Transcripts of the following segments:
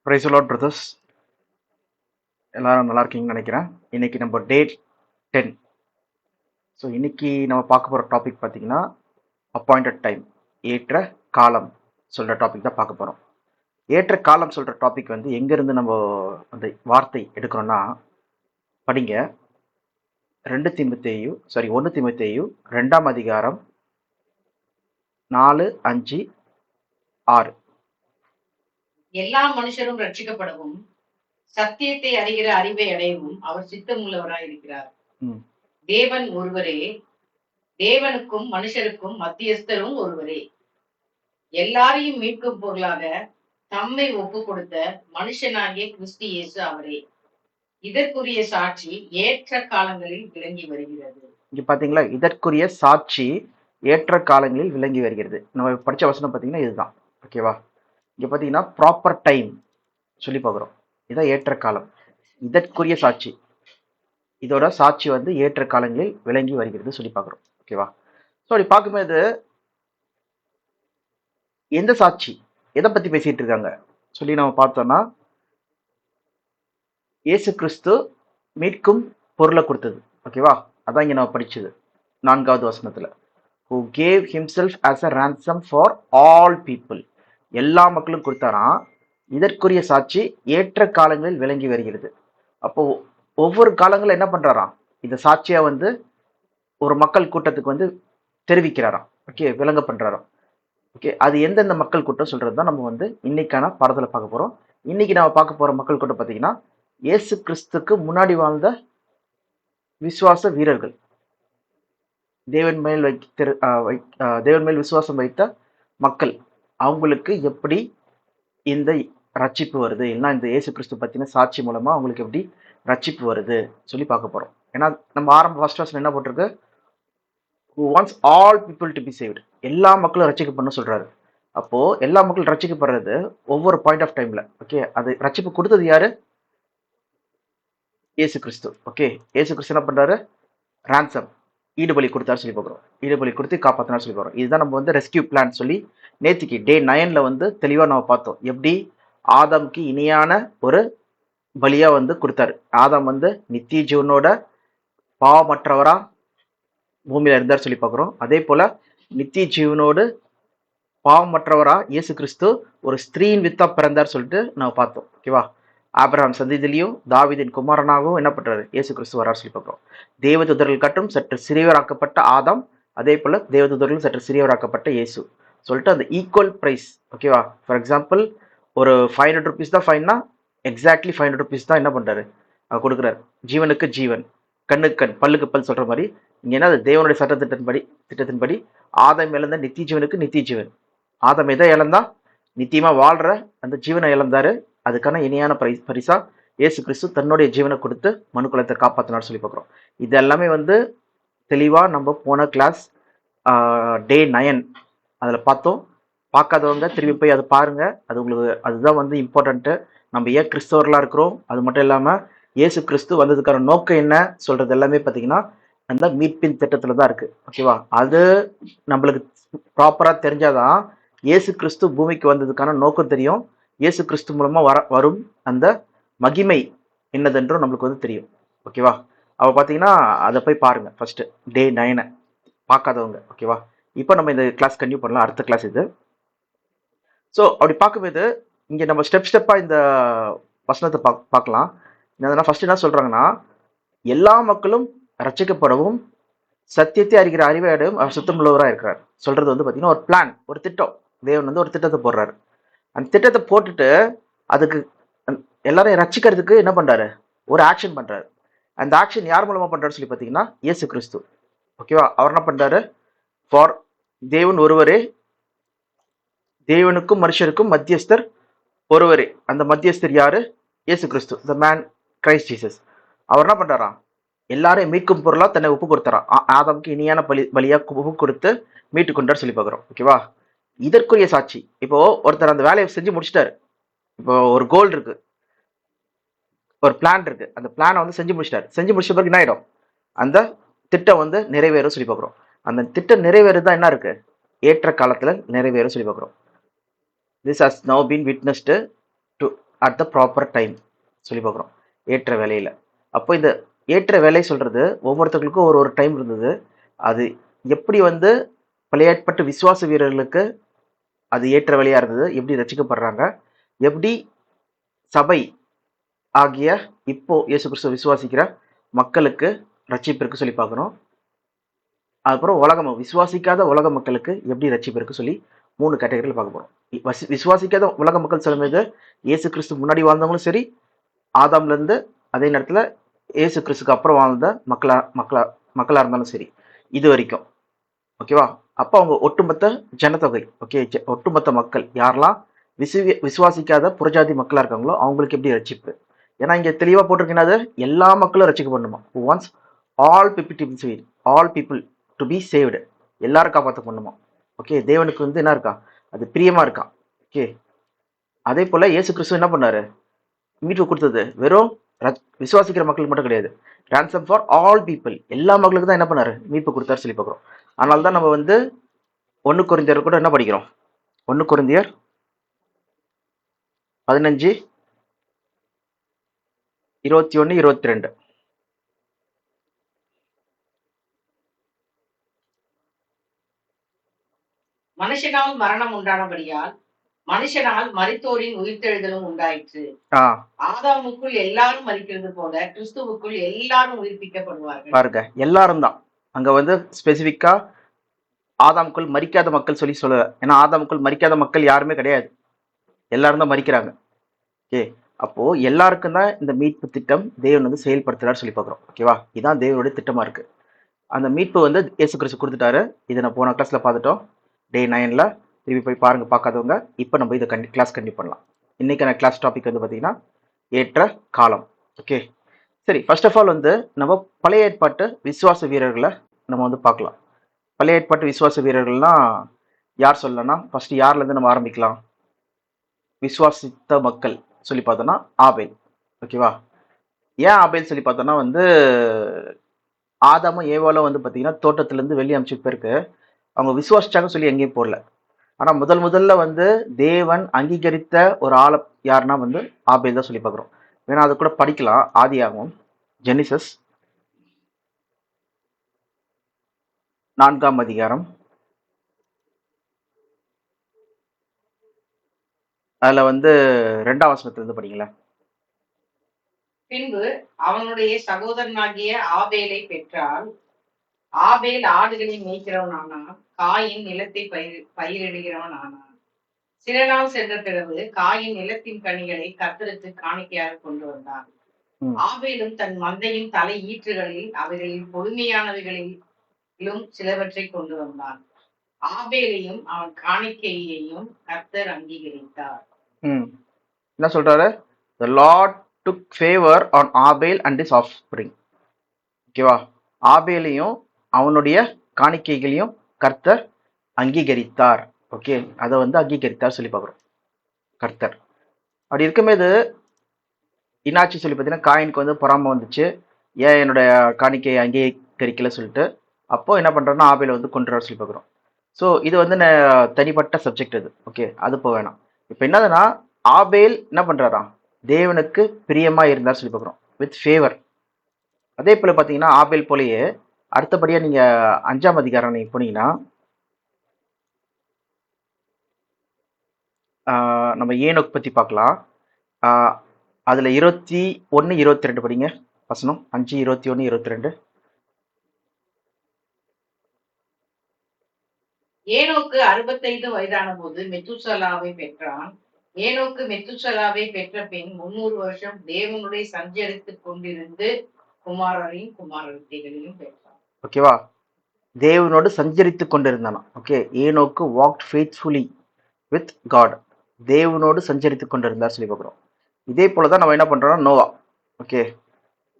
Price Lord brothers, எல்லாரும் நல்லா இருக்கீங்கன்னு நினைக்கிறேன். இன்னைக்கு நம்ம டே 10. ஸோ இன்னைக்கு நம்ம பார்க்க போகிற டாபிக் பார்த்தீங்கன்னா அப்பாயிண்டட் டைம், ஏற்ற காலம் சொல்கிற டாபிக் தான் பார்க்க போகிறோம். ஏற்ற காலம் சொல்கிற டாபிக் வந்து எங்கேருந்து நம்ம அந்த வார்த்தை எடுக்கிறோன்னா, படிங்க 1 தீமோத்தேயு 2ஆம் அதிகாரம் 4, 5, 6. எல்லா மனுஷரும் ரட்சிக்கப்படவும் சத்தியத்தை அறிகிற அறிவை அடையவும் அவர் சித்தமுள்ளவராய் இருக்கிறார். தேவன் ஒருவரே, தேவனுக்கும் மனுஷருக்கும் மத்தியஸ்தரும் ஒருவரே. எல்லாரையும் மீட்கும் பொருளாக தம்மை ஒப்பு கொடுத்த மனுஷனாகிய கிறிஸ்து இயேசு அவரே. இதற்குரிய சாட்சி ஏற்ற காலங்களில் விளங்கி வருகிறது. இங்க பாத்தீங்களா, இதற்குரிய சாட்சி ஏற்ற காலங்களில் விளங்கி வருகிறது. நம்ம படிச்ச வசனம் பாத்தீங்கன்னா இதுதான். ஓகேவா? இங்க பாத்தீங்கன்னா ப்ராப்பர் டைம் சொல்லி பார்க்குறோம். இதான் ஏற்ற காலம். இதற்குரிய சாட்சி, இதோட சாட்சி வந்து ஏற்ற காலங்களில் விளங்கி வருகிறது சொல்லி பார்க்குறோம். ஓகேவா? ஸோ அப்படி பார்க்கும்போது எந்த சாட்சி, எதை பத்தி பேசிட்டு இருக்காங்க சொல்லி நம்ம பார்த்தோம்னா, இயேசு கிறிஸ்து மீட்கும் பொருளை கொடுத்தது. ஓகேவா? அதான் இங்க நம்ம படிச்சது 4வது வசனத்துல. who gave himself as a ransom for all people. எல்லா மக்களும் கொடுத்தாராம். இதற்குரிய சாட்சி ஏற்ற காலங்களில் விளங்கி வருகிறது. அப்போ ஒவ்வொரு காலங்களும் என்ன பண்றாராம், இந்த சாட்சியா வந்து ஒரு மக்கள் கூட்டத்துக்கு வந்து தெரிவிக்கிறாராம். ஓகே, விளங்க பண்றாராம். ஓகே, அது எந்தெந்த மக்கள் கூட்டம் சொல்றது தான் நம்ம வந்து இன்னைக்கான பாடத்துல பார்க்க போறோம். இன்னைக்கு நம்ம பார்க்க போற மக்கள் கூட்டம் பார்த்தீங்கன்னா, இயேசு கிறிஸ்துக்கு முன்னாடி வாழ்ந்த விசுவாச வீரர்கள், தேவன் மேல் விசுவாசம் வைத்த மக்கள், அவங்களுக்கு எப்படி இந்த ரட்சிப்பு வருது, இல்லைன்னா இந்த இயேசு கிறிஸ்து பத்தின சாட்சி மூலமா அவங்களுக்கு எப்படி ரட்சிப்பு வருது சொல்லி பார்க்க போறோம். ஏன்னா நம்ம ஃபர்ஸ்ட் வசனம் என்ன போட்டிருக்கு, who wants all people to be saved. எல்லா மக்களும் ரட்சிக்கப்படணும்னு சொல்றாரு. அப்போ எல்லா மக்களும் ரட்சிக்கப்படுறது ஒவ்வொரு பாயிண்ட் ஆஃப் டைம்ல. ஓகே, அது ரட்சிப்பு கொடுத்தது யாரு? இயேசு கிறிஸ்து. ஓகே, இயேசு கிறிஸ்து என்ன பண்றாரு? ரான்சம், ஈடுபலி கொடுத்தாரு சொல்லி பார்க்குறோம். ஈடுபலி கொடுத்து காப்பாத்தினார் சொல்லி பார்க்குறோம். இதுதான் நம்ம வந்து ரெஸ்கியூ பிளான் சொல்லி நேத்திக்கு டே 9ல வந்து தெளிவா நம்ம பார்த்தோம். எப்படி ஆதாம்க்கு இணையான ஒரு பலியா வந்து கொடுத்தாரு. ஆதாம் வந்து நித்திய ஜீவனோட பாவமற்றவரா பூமியில இருந்தார் சொல்லி பார்க்குறோம். அதே போல நித்திய ஜீவனோடு பாவமற்றவரா இயேசு கிறிஸ்து ஒரு ஸ்திரீயின் வித்தா பிறந்தார் சொல்லிட்டு நம்ம பார்த்தோம். ஓகேவா? ஆபிரகாம் சந்ததியிலையும் தாவீதின் குமாரனாகவும் என்ன பண்றாரு, இயேசு கிறிஸ்து வரார் சொல்லி பார்க்கிறோம். தேவதூதர்கள் கட்டும் சற்று சிறியவராக்கப்பட்ட ஆதாம், அதே போல தேவதூதர்கள் சற்று சிறியவராக்கப்பட்ட இயேசு சொல்லிட்டு அந்த ஈக்குவல் பிரைஸ். ஓகேவா? ஃபார் எக்ஸாம்பிள், ஒரு 500 ருபீஸ் தான் ஃபைன்னா, எக்ஸாக்ட்லி 500 ருபீஸ் தான் என்ன பண்றாரு, கொடுக்குறாரு. ஜீவனுக்கு ஜீவன், கண்ணுக்கு கண், பல்லுக்கு பல் சொல்ற மாதிரி இங்க என்ன, தேவனுடைய திட்டத்தின்படி ஆதாம் இழந்த நித்திய ஜீவனுக்கு நித்திய ஜீவன். ஆதாம் எதை இழந்தா, நித்தியமா வாழ்ற அந்த ஜீவனை இழந்தாரு. அதுக்கான இணையான பரிசா இயேசு கிறிஸ்து தன்னுடைய ஜீவனை கொடுத்து மனுக்குலத்தை காப்பாத்தினார் சொல்லி பார்க்குறோம். இது எல்லாமே வந்து தெளிவா நம்ம போன கிளாஸ் டே 9 அதுல பார்த்தோம். பார்க்காதவங்க திரும்பி போய் அதை பாருங்க. அது உங்களுக்கு, அதுதான் வந்து இம்பார்ட்டன்ட்டு. நம்ம ஏன் கிறிஸ்தவர்களா இருக்கிறோம், அது மட்டும் இல்லாம இயேசு கிறிஸ்து வந்ததுக்கான நோக்கம் என்ன சொல்றது எல்லாமே பார்த்தீங்கன்னா அந்த மீட்பின் திட்டத்துல தான் இருக்கு. ஓகேவா? அது நம்மளுக்கு ப்ராப்பரா தெரிஞ்சாதான் இயேசு கிறிஸ்து பூமிக்கு வந்ததுக்கான நோக்கம் தெரியும். இயேசு கிறிஸ்து மூலமா வரும் அந்த மகிமை என்னதென்றும் நம்மளுக்கு வந்து தெரியும். ஓகேவா? அவ பார்த்தீங்கன்னா அதை போய் பாருங்க ஃபர்ஸ்ட் டே 9 பார்க்காதவங்க. ஓகேவா? இப்போ நம்ம இந்த கிளாஸ் கண்டினியூ பண்ணலாம். அடுத்த கிளாஸ் இது. ஸோ அப்படி பார்க்கும்போது இங்கே நம்ம ஸ்டெப்பா இந்த வசனத்தை பார்க்கலாம். என்னதுன்னா, ஃபர்ஸ்ட் என்ன சொல்றாங்கன்னா, எல்லா மக்களும் ரட்சிக்கப்படவும் சத்தியத்தை அறிகிற அறிவை அடையும் அவர் சுத்தமுள்ளவராக இருக்கிறார் சொல்றது வந்து பார்த்தீங்கன்னா ஒரு பிளான், ஒரு திட்டம். தேவன் வந்து ஒரு திட்டத்தை போடுறாரு. அந்த திட்டத்தை போட்டுட்டு அதுக்கு எல்லாரையும் ரட்சிக்கிறதுக்கு என்ன பண்றாரு, ஒரு ஆக்ஷன் பண்றாரு. அந்த ஆக்ஷன் யார் மூலமா பண்றாரு சொல்லி பார்த்தீங்கன்னா இயேசு கிறிஸ்து. ஓகேவா? அவர் என்ன பண்றாரு, ஃபார் தேவன் ஒருவரே, தேவனுக்கும் மனுஷருக்கும் மத்தியஸ்தர் ஒருவரே. அந்த மத்தியஸ்தர் யாரு? இயேசு கிறிஸ்து, த மேன் கிரைஸ்ட் ஜீசஸ். அவர் என்ன பண்றாராம், எல்லாரையும் மீட்கும் பொருளா தன்னை ஒப்பு கொடுத்தாராம். ஆதாமுக்கு இனியான பலியா ஒப்பு கொடுத்து மீட்டு கொண்டார் சொல்லி பார்க்குறோம். ஓகேவா? இதற்குரிய சாட்சி, இப்போ ஒருத்தர் அந்த வேலையை செஞ்சு முடிச்சிட்டாரு. இப்போ ஒரு கோல் இருக்கு, ஒரு பிளான் இருக்கு. அந்த பிளானை வந்து செஞ்சு முடிச்சிட்டாரு. செஞ்சு முடிச்ச பிறகு என்ன ஆயிடும், அந்த திட்டம் வந்து நிறைவேறும் சொல்லி பார்க்குறோம். அந்த திட்டம் நிறைவேறுதான் என்ன இருக்கு, ஏற்ற காலத்துல நிறைவேறும் சொல்லி பார்க்குறோம். This has now been witnessed to at the proper time சொல்லி பார்க்குறோம். ஏற்ற வேலையில. அப்போ இந்த ஏற்ற வேலை சொல்றது ஒவ்வொருத்தங்களுக்கும் ஒரு ஒரு டைம் இருந்தது. அது எப்படி வந்து பழைய ஏற்பாட்டு விசுவாச வீரர்களுக்கு அது ஏற்ற வேலையா இருந்தது, எப்படி ரட்சிக்கப்படுறாங்க, எப்படி சபை ஆகிய இப்போ இயேசு கிறிஸ்துவ விசுவாசிக்கிற மக்களுக்கு ரட்சிப்பு இருக்கு சொல்லி பார்க்குறோம். அதுக்கப்புறம் விசுவாசிக்காத உலக மக்களுக்கு எப்படி ரட்சிப்பு இருக்கு சொல்லி 3 கேட்டகரியில பார்க்க போறோம். விசுவாசிக்காத உலக மக்கள் சொல்லும்போது இயேசு கிறிஸ்து முன்னாடி வாழ்ந்தவங்களும் சரி, ஆதாம்ல இருந்து அதே நேரத்துல இயேசு கிறிஸ்துக்கு அப்புறம் வாழ்ந்த மக்களா இருந்தாலும் சரி, இது வரைக்கும். ஓகேவா? அப்ப அவங்க ஒட்டுமொத்த ஜனத்தொகை, ஓகே, ஒட்டுமொத்த மக்கள் யாரெல்லாம் விசுவாசிக்காத புறஜாதி மக்களா இருக்காங்களோ அவங்களுக்கு எப்படி ரட்சிப்பு? ஏன்னா இங்க தெளிவா போட்டிருக்கீங்கன்னா எல்லா மக்களும் ரட்சிக்கப்படணுமா. Wants all people to be saved, all people to be saved, எல்லாரும் காப்பாற்றப்படணுமா. ஓகே, தேவனுக்கு வந்து என்ன இருக்கா, அது பிரியமா இருக்கான். ஓகே, அதே போல இயேசு கிறிஸ்து என்ன பண்ணாரு, மீட்பு கொடுத்தது வெறும் விசுவாசிக்கிற மக்களுக்கு மட்டும் கிடையாது, ransom ஃபார் ஆல் பீப்புள், எல்லா மக்களுக்கு தான் என்ன பண்ணாரு, மீட்பு கொடுத்தாரு சொல்லி பார்க்குறோம். அதனால தான் நம்ம வந்து 1 கொரிந்தியர் கூட என்ன படிக்கிறோம், 1 கொரிந்தியர் 15 21 22. மனுஷனால் மரணம் உண்டானபடியால் மனுஷனால் மரித்தோரின் உயிர்த்தெழுதலும் உண்டாயிற்று. ஆதாமுக்குள் எல்லாரும் மரிக்கிறது போல கிறிஸ்துவுக்குள் எல்லாரும் உயிர்ப்பிக்கப்படுவார்கள். பாருங்க, எல்லாரும் தான் அங்க வந்து ஸ்பெசிபிக்கா ஆதாமுக்குள் மரிக்காத மக்கள் சொல்லி சொல்லல. ஏன்னா ஆதாமுக்குள் மரிக்காத மக்கள் யாருமே கிடையாது, எல்லாரும் தான் மரிக்கிறாங்க. ஓகே, அப்போ எல்லாருக்கும் தான் இந்த மீட்பு திட்டம் தேவன் வந்து செயல்படுத்துறாரு சொல்லி பார்க்குறோம். ஓகேவா, இதுதான் தேவனுடைய திட்டமா இருக்கு. அந்த மீட்பு வந்து இயேசு கிறிஸ்து கொடுத்துட்டாரு. இதை நான் போன கிளாஸ்ல பார்த்துட்டோம், டே 9ல. திருப்பி போய் பாருங்க பார்க்காதவங்க. இப்போ நம்ம இதை கிளாஸ் கண்டினியூ பண்ணலாம். இன்னைக்கான கிளாஸ் டாபிக் வந்து பார்த்தீங்கன்னா ஏற்ற காலம். ஓகே, சரி, ஃபர்ஸ்ட் ஆஃப் ஆல் வந்து நம்ம பழைய ஏற்பாட்டு விசுவாச வீரர்களை நம்ம வந்து பார்க்கலாம். பழைய ஏற்பாட்டு விசுவாச வீரர்கள்லாம் யார் சொல்லலாம்னா, ஃபர்ஸ்ட் யார்ல இருந்து நம்ம ஆரம்பிக்கலாம். விசுவாசித்த மக்கள் சொல்லி பார்த்தோம்னா ஆபேல். ஓகேவா, ஏன் ஆபேல் சொல்லி பார்த்தோம்னா வந்து ஆதாமும் ஏவாலும் வந்து பார்த்தீங்கன்னா தோட்டத்திலேருந்து வெளியே அனுப்பிச்சு பேருக்கு அவங்க விசுவாசிச்சாங்க சொல்லி எங்கேயும் போடல. ஆனால் முதல்ல வந்து தேவன் அங்கீகரித்த ஒரு ஆளை யாருன்னா வந்து ஆபேல் தான் சொல்லி பார்க்குறோம். வேணா அது கூட படிக்கலாம், ஆதியாகமம் ஜெனிசஸ் 4ஆம் அதிகாரம். அதில் வந்து 2ஆம் வசனத்திலிருந்து படிங்களேன். பின்பு அவனுடைய சகோதரனாகிய ஆபேலை பெற்றால் ஆபேல் ஆடுகளை மேய்க்கிறவனானான், காயின் நிலத்தை பயிரிடுகிறவன் ஆனான். சில நாள் சென்ற பிறகு காயின் நிலத்தின் கனிகளை கர்த்தருக்கு காணிக்கையாக கொண்டு வந்தான். ஆபேலும் தன் மந்தையின் தலை ஈற்றுகளில் அவைகளில் பொறுமையானவைகளிலும் சிலவற்றை கொண்டு வந்தான். ஆபேலையும் அவன் காணிக்கையையும் கர்த்தர் அங்கீகரித்தார். என்ன சொல்றாரு, the Lord took favor on Abel and his offspring. ஓகேவா, ஆபேலையும் அவனுடைய காணிக்கைகளையும் கர்த்தர் அங்கீகரித்தார். ஓகே, அதை வந்து அங்கீகரித்தார் சொல்லி பார்க்குறோம் கர்த்தர். அப்படி இருக்கும்போது என்னாச்சு சொல்லி பார்த்தீங்கன்னா, காயினுக்கு வந்து பொறாமை வந்துச்சு, ஏன் என்னுடைய காணிக்கையை அங்கீகரிக்கல சொல்லிட்டு. அப்போ என்ன பண்றோம்னா ஆபேலை வந்து கொண்டுறாரு சொல்லி பார்க்குறோம். ஸோ இது வந்து தனிப்பட்ட சப்ஜெக்ட் அது. ஓகே, அது போக வேணாம். இப்போ என்னதுன்னா ஆபேல் என்ன பண்றாராம், தேவனுக்கு பிரியமா இருந்தார் சொல்லி பார்க்குறோம், வித் ஃபேவர். அதே போல பார்த்தீங்கன்னா ஆபேல் போலயே அடுத்தபடியா நீங்க 5ஆம் அதிகாரம் நீங்க போனீங்கன்னா நம்ம ஏனோக் பத்தி பார்க்கலாம். அதுல 21 22 படிங்க வசனம். 5 21 22. ஏனோக்கு 65 வயதான போது மெத்துசலாவை பெற்றான். ஏனோக்கு மெத்துசலாவை பெற்ற பின் 300 வருஷம் தேவனுடைய சஞ்சரித்துக் கொண்டிருந்து குமாரரையும் குமாரத்தைகளையும் பெற்றான். ஓகேவா, தேவனோடு சஞ்சரித்து கொண்டிருந்தானா. ஓகே, ஏனோக்கு வாக்ட் ஃபெய்த்ஃபுல்லி வித் காட், தேவனோடு சஞ்சரித்து கொண்டிருந்தார் சொல்லி பார்க்குறோம். இதே போல தான் நம்ம என்ன பண்ணுறோம்னா நோவா. ஓகே,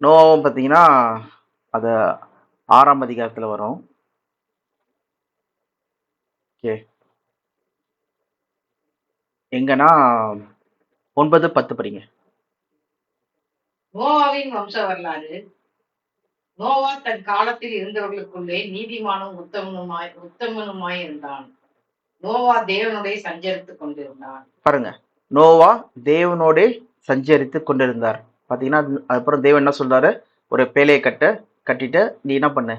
நோவாவும் பார்த்தீங்கன்னா அது 6ஆம் அதிகாரத்தில் வரும். ஓகே, எங்கன்னா 9 10 படிங்க. நோவாவின் வம்ச வரலாறு. நோவா தன் காலத்தில் இருந்தவர்களுக்குள்ளே நீதிமானும் உத்தமனுமாய் இருந்தான். நோவா தேவனுடைய சஞ்சரித்துக் கொண்டிருந்தான். பாருங்க, நோவா தேவனோட சஞ்சரித்து கொண்டிருந்தார். பார்த்தீங்கன்னா, அதுக்கப்புறம் தேவன் என்ன சொல்றாரு? ஒரு பேழைய கட்டிட்டு, நீ என்ன பண்ணு?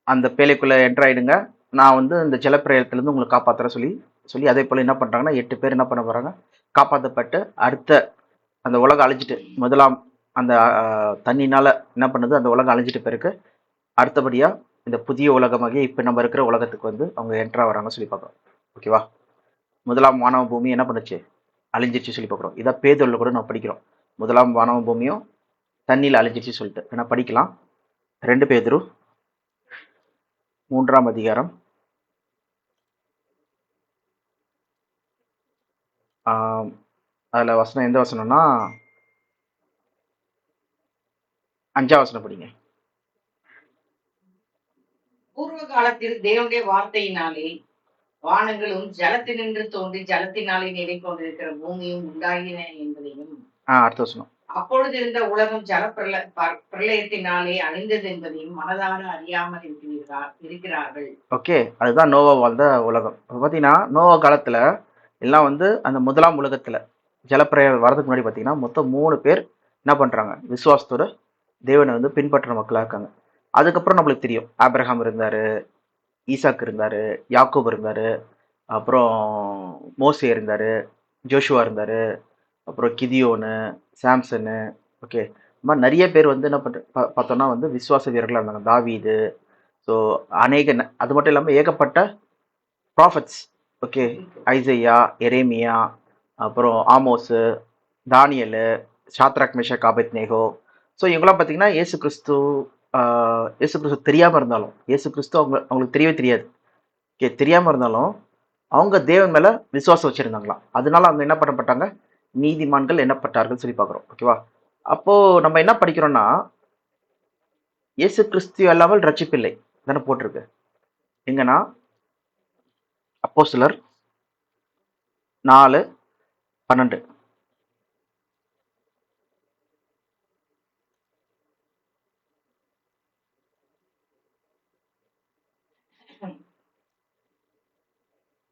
அந்த பேழைக்குள்ள என்டர் ஆயிடுங்க. நான் வந்து இந்த ஜலப்பிரளயத்திலிருந்து உங்கள காப்பாத்துறேன்னு சொல்லி அதேபோல என்ன பண்றாங்கன்னா, 8 பேர் என்ன பண்ண போறாங்க? காப்பாத்தப்பட்டு, அடுத்த அந்த உலகம் அழிஞ்சிட்டு, முதலாம் அந்த தண்ணீனால என்ன பண்ணுது? அந்த உலகம் அழிஞ்சிட்ட பிறகு, அடுத்தபடியா இந்த புதிய உலகமாகிய இப்ப நம்ம இருக்கிற உலகத்துக்கு வந்து அவங்க என்டர் ஆகுறாங்கன்னு சொல்லி பார்க்குறோம். ஓகேவா? முதலாம் வானவ பூமி என்ன பண்ணுச்சு? அழிஞ்சிருச்சு சொல்லி பார்க்குறோம். இதான் பேதுருல கூட நம்ம படிக்கிறோம். முதலாம் வானவ பூமியும் தண்ணீல அழிஞ்சிருச்சு சொல்லிட்டு. வேணா படிக்கலாம். 2 பேதுரு 3ஆம் அதிகாரம். ஆம், அதுல வசனம் எந்த வசனம்னா 5ஆம் வசனம் படிங்க. பூர்வ காலத்தில் தேவனுடைய வார்த்தையினாலே வானங்களும் ஜலத்தினின்று தோன்றி ஜலத்தினாலே நிலை கொண்டிருக்கிற பூமியும் உண்டாகின என்பதையும், அடுத்த வசனம். அப்பொழுது இருந்த உலகம் பிரளயத்தினாலே அழிந்தது என்பதையும் மனதார அறியாமல் இருக்கிறார்கள். ஓகே, அதுதான் நோவா வாழ்ந்த உலகம். இப்போ பார்த்தீங்கன்னா, நோவா காலத்துல எல்லாம் வந்து அந்த முதலாம் உலகத்துல ஜலப்பிரளயம் வரதுக்கு முன்னாடி பார்த்தீங்கன்னா, மொத்தம் 3 பேர் என்ன பண்றாங்க? விசுவாசத்தோட தேவனை வந்து பின்பற்றுற மக்களா இருக்காங்க. அதுக்கப்புறம் நம்மளுக்கு தெரியும், ஆபிரகாம் இருந்தாரு, ஈசாக்கு இருந்தாரு, யாக்கோபு இருந்தாரு, அப்புறம் மோசே இருந்தாரு, ஜோஷுவா இருந்தாரு, அப்புறம் கிதியோனு, சாம்சனு. ஓகே, இந்த மாதிரி நிறைய பேர் வந்து என்ன பார்த்தோம்னா வந்து விசுவாச வீரர்களா இருந்தாங்க. தாவீது. ஸோ அது மட்டும் இல்லாமல் ஏகப்பட்ட ப்ராஃபட்ஸ். ஓகே, ஐசையா, எரேமியா, அப்புறம் ஆமோஸு, தானியலு, சாத்ராக் மேஷாக் ஆபேத்நேகோ. ஸோ இவங்களாம் பார்த்தீங்கன்னா இயேசு கிறிஸ்து தெரியாமல் இருந்தாலும், இயேசு கிறிஸ்து அவங்களுக்கு தெரியவே தெரியாது. ஓகே, தெரியாமல் இருந்தாலும் அவங்க தேவன் மேலே விசுவாசம் வச்சுருந்தாங்களாம். அதனால அவங்க என்ன பண்ணப்பட்டாங்க? நீதிமான்கள் எண்ணப்பட்டார்கள் சொல்லி பார்க்குறோம். ஓகேவா? அப்போது நம்ம என்ன படிக்கிறோம்னா, இயேசு கிறிஸ்து அல்லாமல் ரட்சிப்பில்லை தானே போட்டிருக்கு. எங்கன்னா அப்போஸ்தலர் 4:12.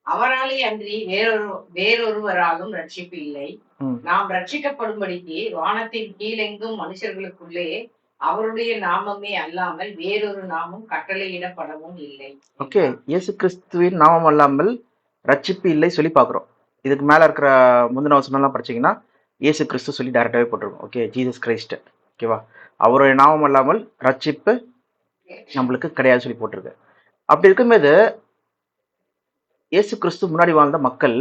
அவராலே அன்றி வேறொருவராலும் ரட்சிப்பு இல்லை. நாம் ரட்சிக்கப்படும்படிக்கு வானத்தின் கீழெங்கும் மனுஷர்களுக்குள்ளே அவருடைய நாமமே அல்லாமல் வேறொரு நாமம் கட்டளையிடப்படவும் இல்லை. ஓகே, இயேசு கிறிஸ்துவின் நாமம் அல்லாமல் ரட்சிப்பு இல்லை சொல்லி பார்க்குறோம். இதுக்கு மேலே இருக்கிற முந்தின வசனம்லாம் படிச்சீங்கன்னா இயேசு கிறிஸ்து சொல்லி டைரக்டாகவே போட்டிருக்கோம். Okay, Jesus Christ. ஓகேவா? அவருடைய நாமம் அல்லாமல் ரட்சிப்பு நம்மளுக்கு கிடையாது சொல்லி போட்டிருக்கு. அப்படி இருக்கும்போது இயேசு கிறிஸ்து முன்னாடி வாழ்ந்த மக்கள்,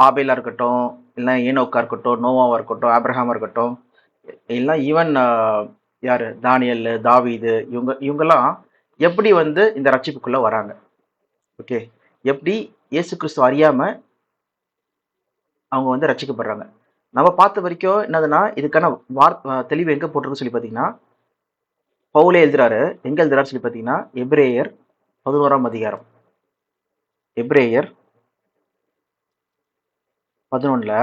ஆபேலா இருக்கட்டும், இல்லை ஏனோக்கா இருக்கட்டும், நோவாவா இருக்கட்டும், ஆபிரஹாமா இருக்கட்டும், இல்லை ஈவன் யாரு தானியல், தாவீது, இவங்கெல்லாம் எப்படி வந்து இந்த ரட்சிப்புக்குள்ள வராங்க? ஓகே, எப்படி இயேசு கிறிஸ்து அறியாம அவங்க வந்து ரட்சிக்கப்படுறாங்க? நம்ம பார்த்த வரைக்கும் என்னதுன்னா, இதுக்கான தெளிவு எங்க போட்டிருக்குன்னு சொல்லி பார்த்தீங்கன்னா, பவுலே எழுதுறாரு. எங்க எழுதுறாரு சொல்லி பார்த்தீங்கன்னா, எபிரேயர் 11ஆம் அதிகாரம். எபிரேயர் 11ல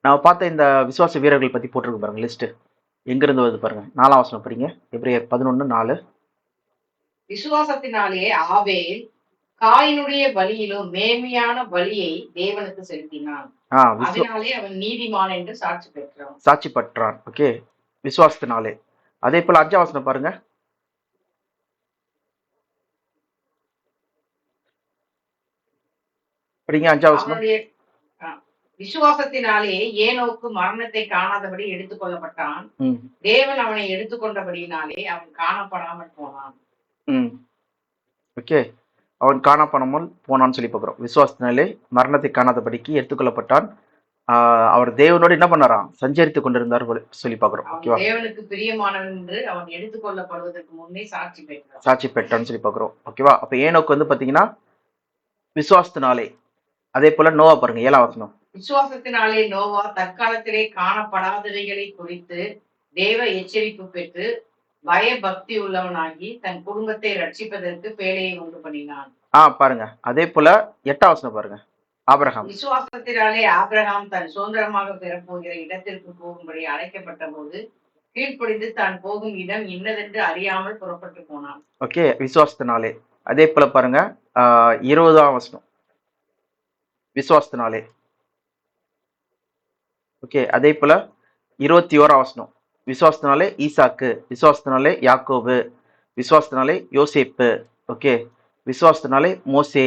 நம்ம பார்த்த இந்த விசுவாச வீரர்கள் பத்தி போட்டிருக்கு பாருங்க லிஸ்ட். எங்க இருந்து வருது பாருங்க. 4ஆம் வசனம் படிங்க. எபிரேயர் 11:4. விசுவாசத்தினாலே ஆபேல் காயினுடைய பலியிலும் மேன்மையான பலியை தேவனுக்கு செலுத்தினான். அதனாலே அவன் நீதிமான் என்று சாட்சி பெற்றான். ஓகே, விசுவாசத்தினாலே. அதே போல 5ஆம் வசனம் பாருங்க. படிங்க 5ஆம் வசனம். விசுவாசத்தினாலே ஏனோக்கு மரணத்தை காணாதபடி எடுத்துக் கொள்ளப்பட்டான். தேவன் அவனை எடுத்துக்கொண்டபடியினாலே அவன் காணப்படாமல் போனான். ஓகே, அவன் காணப்படாமல் போனான்னு சொல்லி பார்க்கிறோம். விசுவாசத்தினாலே மரணத்தை காணாதபடிக்கு எடுத்துக்கொள்ளப்பட்டான். அவர் தேவனோடு என்ன பண்ணாராம்? சஞ்சரித்து கொண்டிருந்தார் சொல்லி பார்க்கிறோம். ஓகேவா? தேவனுக்கு பிரியமானவன் என்று அவன் எடுத்துக்கொள்ளப்படுவதற்கு முன்னே சாட்சி பெற்றான்னு சொல்லி பார்க்கிறோம். ஓகேவா? அப்ப ஏனோக்கு வந்து பாத்தீங்கன்னா விசுவாசத்தினாலே. அதே போல நோவா பாருங்க 7ஆம் வசனம். விசுவாசத்தினாலே நோவா தற்காலத்திலே காணப்படாதவைகளை குறித்து தேவ எச்சரிப்பு பெற்று பயபக்தி உள்ளவனாகி தன் குடும்பத்தை ரட்சிப்பதற்கு பேழையை உண்டு பண்ணினான். பாருங்க. அதே போல 8ஆம் வசனம் பாருங்க. ஆபிரகாம். விசுவாசத்தினாலே ஆபிரகாம் தன் சுதந்திரமாக பெறப்போகிற இடத்திற்கு போகும்படி அழைக்கப்பட்ட போது கீழ்ப்படிந்து தான் போகும் இடம் இன்னதென்று அறியாமல் புறப்பட்டு போனான். ஓகே, விசுவாசத்தினாலே. அதே போல பாருங்க 20ஆம் வசனம். விசுவாசத்தினாலே. ஓகே, அதே போல 21ஆம் வசனம், விசுவாசத்தினாலே ஈசாக்கு, விசுவாசத்தினாலே யாக்கோபு, விசுவாசத்தினாலே யோசேப்பு, ஓகே, விசுவாசத்தினாலே மோசே,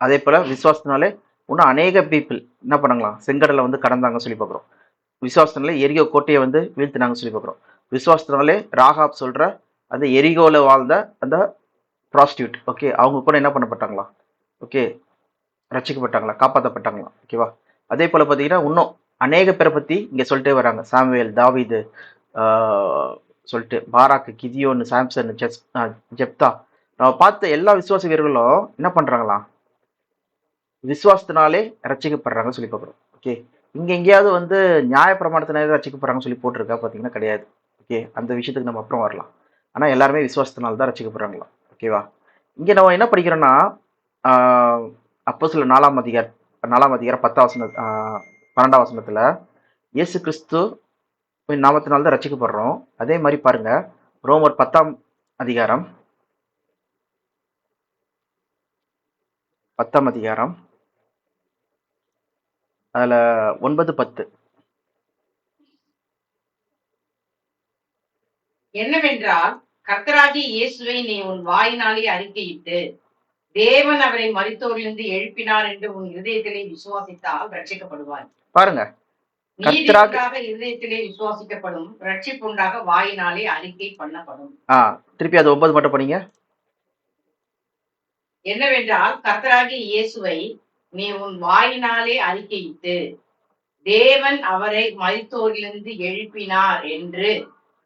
அதே போல விசுவாசத்தினாலே இன்னும் அநேக பீப்புள் என்ன பண்ணாங்களாம், செங்கடலை வந்து கடந்தாங்க சொல்லி பார்க்குறோம். விசுவாசத்தினாலே எரிகோ கோட்டையை வந்து வீழ்த்தினாங்க சொல்லி பார்க்குறோம். விசுவாசத்தினாலே ராகாப் சொல்ற அந்த எரிகோல வாழ்ந்த அந்த ப்ராஸ்டியூட், ஓகே, அவங்க கூட என்ன பண்ணப்பட்டாங்களா, ஓகே, ரட்சிக்கப்பட்டாங்களா, காப்பாற்றப்பட்டாங்களா, ஓகேவா. அதே போல பார்த்தீங்கன்னா இன்னும் அநேக பேரை பற்றி இங்கே சொல்லிட்டே வராங்க. சாமுவேல், தாவீது, சொல்லிட்டு பாராக்கு, கிதியோன், சாம்சன், ஜெப்தா, நம்ம பார்த்த எல்லா விசுவாச வீரர்களும் என்ன பண்றாங்களாம், விசுவாசத்தினாலே ரட்சிக்கப்படுறாங்கன்னு சொல்லி பார்க்குறோம். ஓகே, இங்க எங்கேயாவது வந்து நியாய பிரமாணத்தினாலே ரட்சிக்கப்படுறாங்கன்னு சொல்லி போட்டிருக்கா பார்த்தீங்கன்னா கிடையாது. ஓகே, அந்த விஷயத்துக்கு நம்ம அப்புறம் வரலாம். ஆனா எல்லாருமே விசுவாசத்தினால தான் ரட்சிக்கப்படுறாங்களா, ஓகேவா. இங்க நம்ம என்ன படிக்கிறோம்னா, அப்போ சில 4ஆம் அதிகாரம் 10 12 இயேசு கிறிஸ்து நாமத்தினால தான் ரட்சிக்கப்படுறோம். அதே மாதிரி பாருங்க, ரோமர் 10ஆம் அதிகாரம் 10ஆம் அதிகாரம் அதுல 9, 10. என்னவென்றால் கர்த்தராகிய இயேசுவை நீ உன் வாயினாலே அறிக்கையிட்டு தேவன் அவரை மரித்தோரிலிருந்து எழுப்பினார் என்று உன் இருதயத்திலே விசுவாசித்தால் ரட்சிக்கப்படுவாய். பாருங்க, நீதி கர்த்தராக உண்டாக இருதயத்திலே விசுவாசிக்கப்படும், ரட்சிப்பு உண்டாக வாயினாலே அறிக்கை பண்ணப்படும். திருப்பி அது 9 மட்டும் படிங்க. என்னவென்றால் கர்த்தராகிய இயேசுவை நீ உன் வாயினாலே அறிக்கையிட்டு தேவன் அவரை மரித்தோரிலிருந்து எழுப்பினார் என்று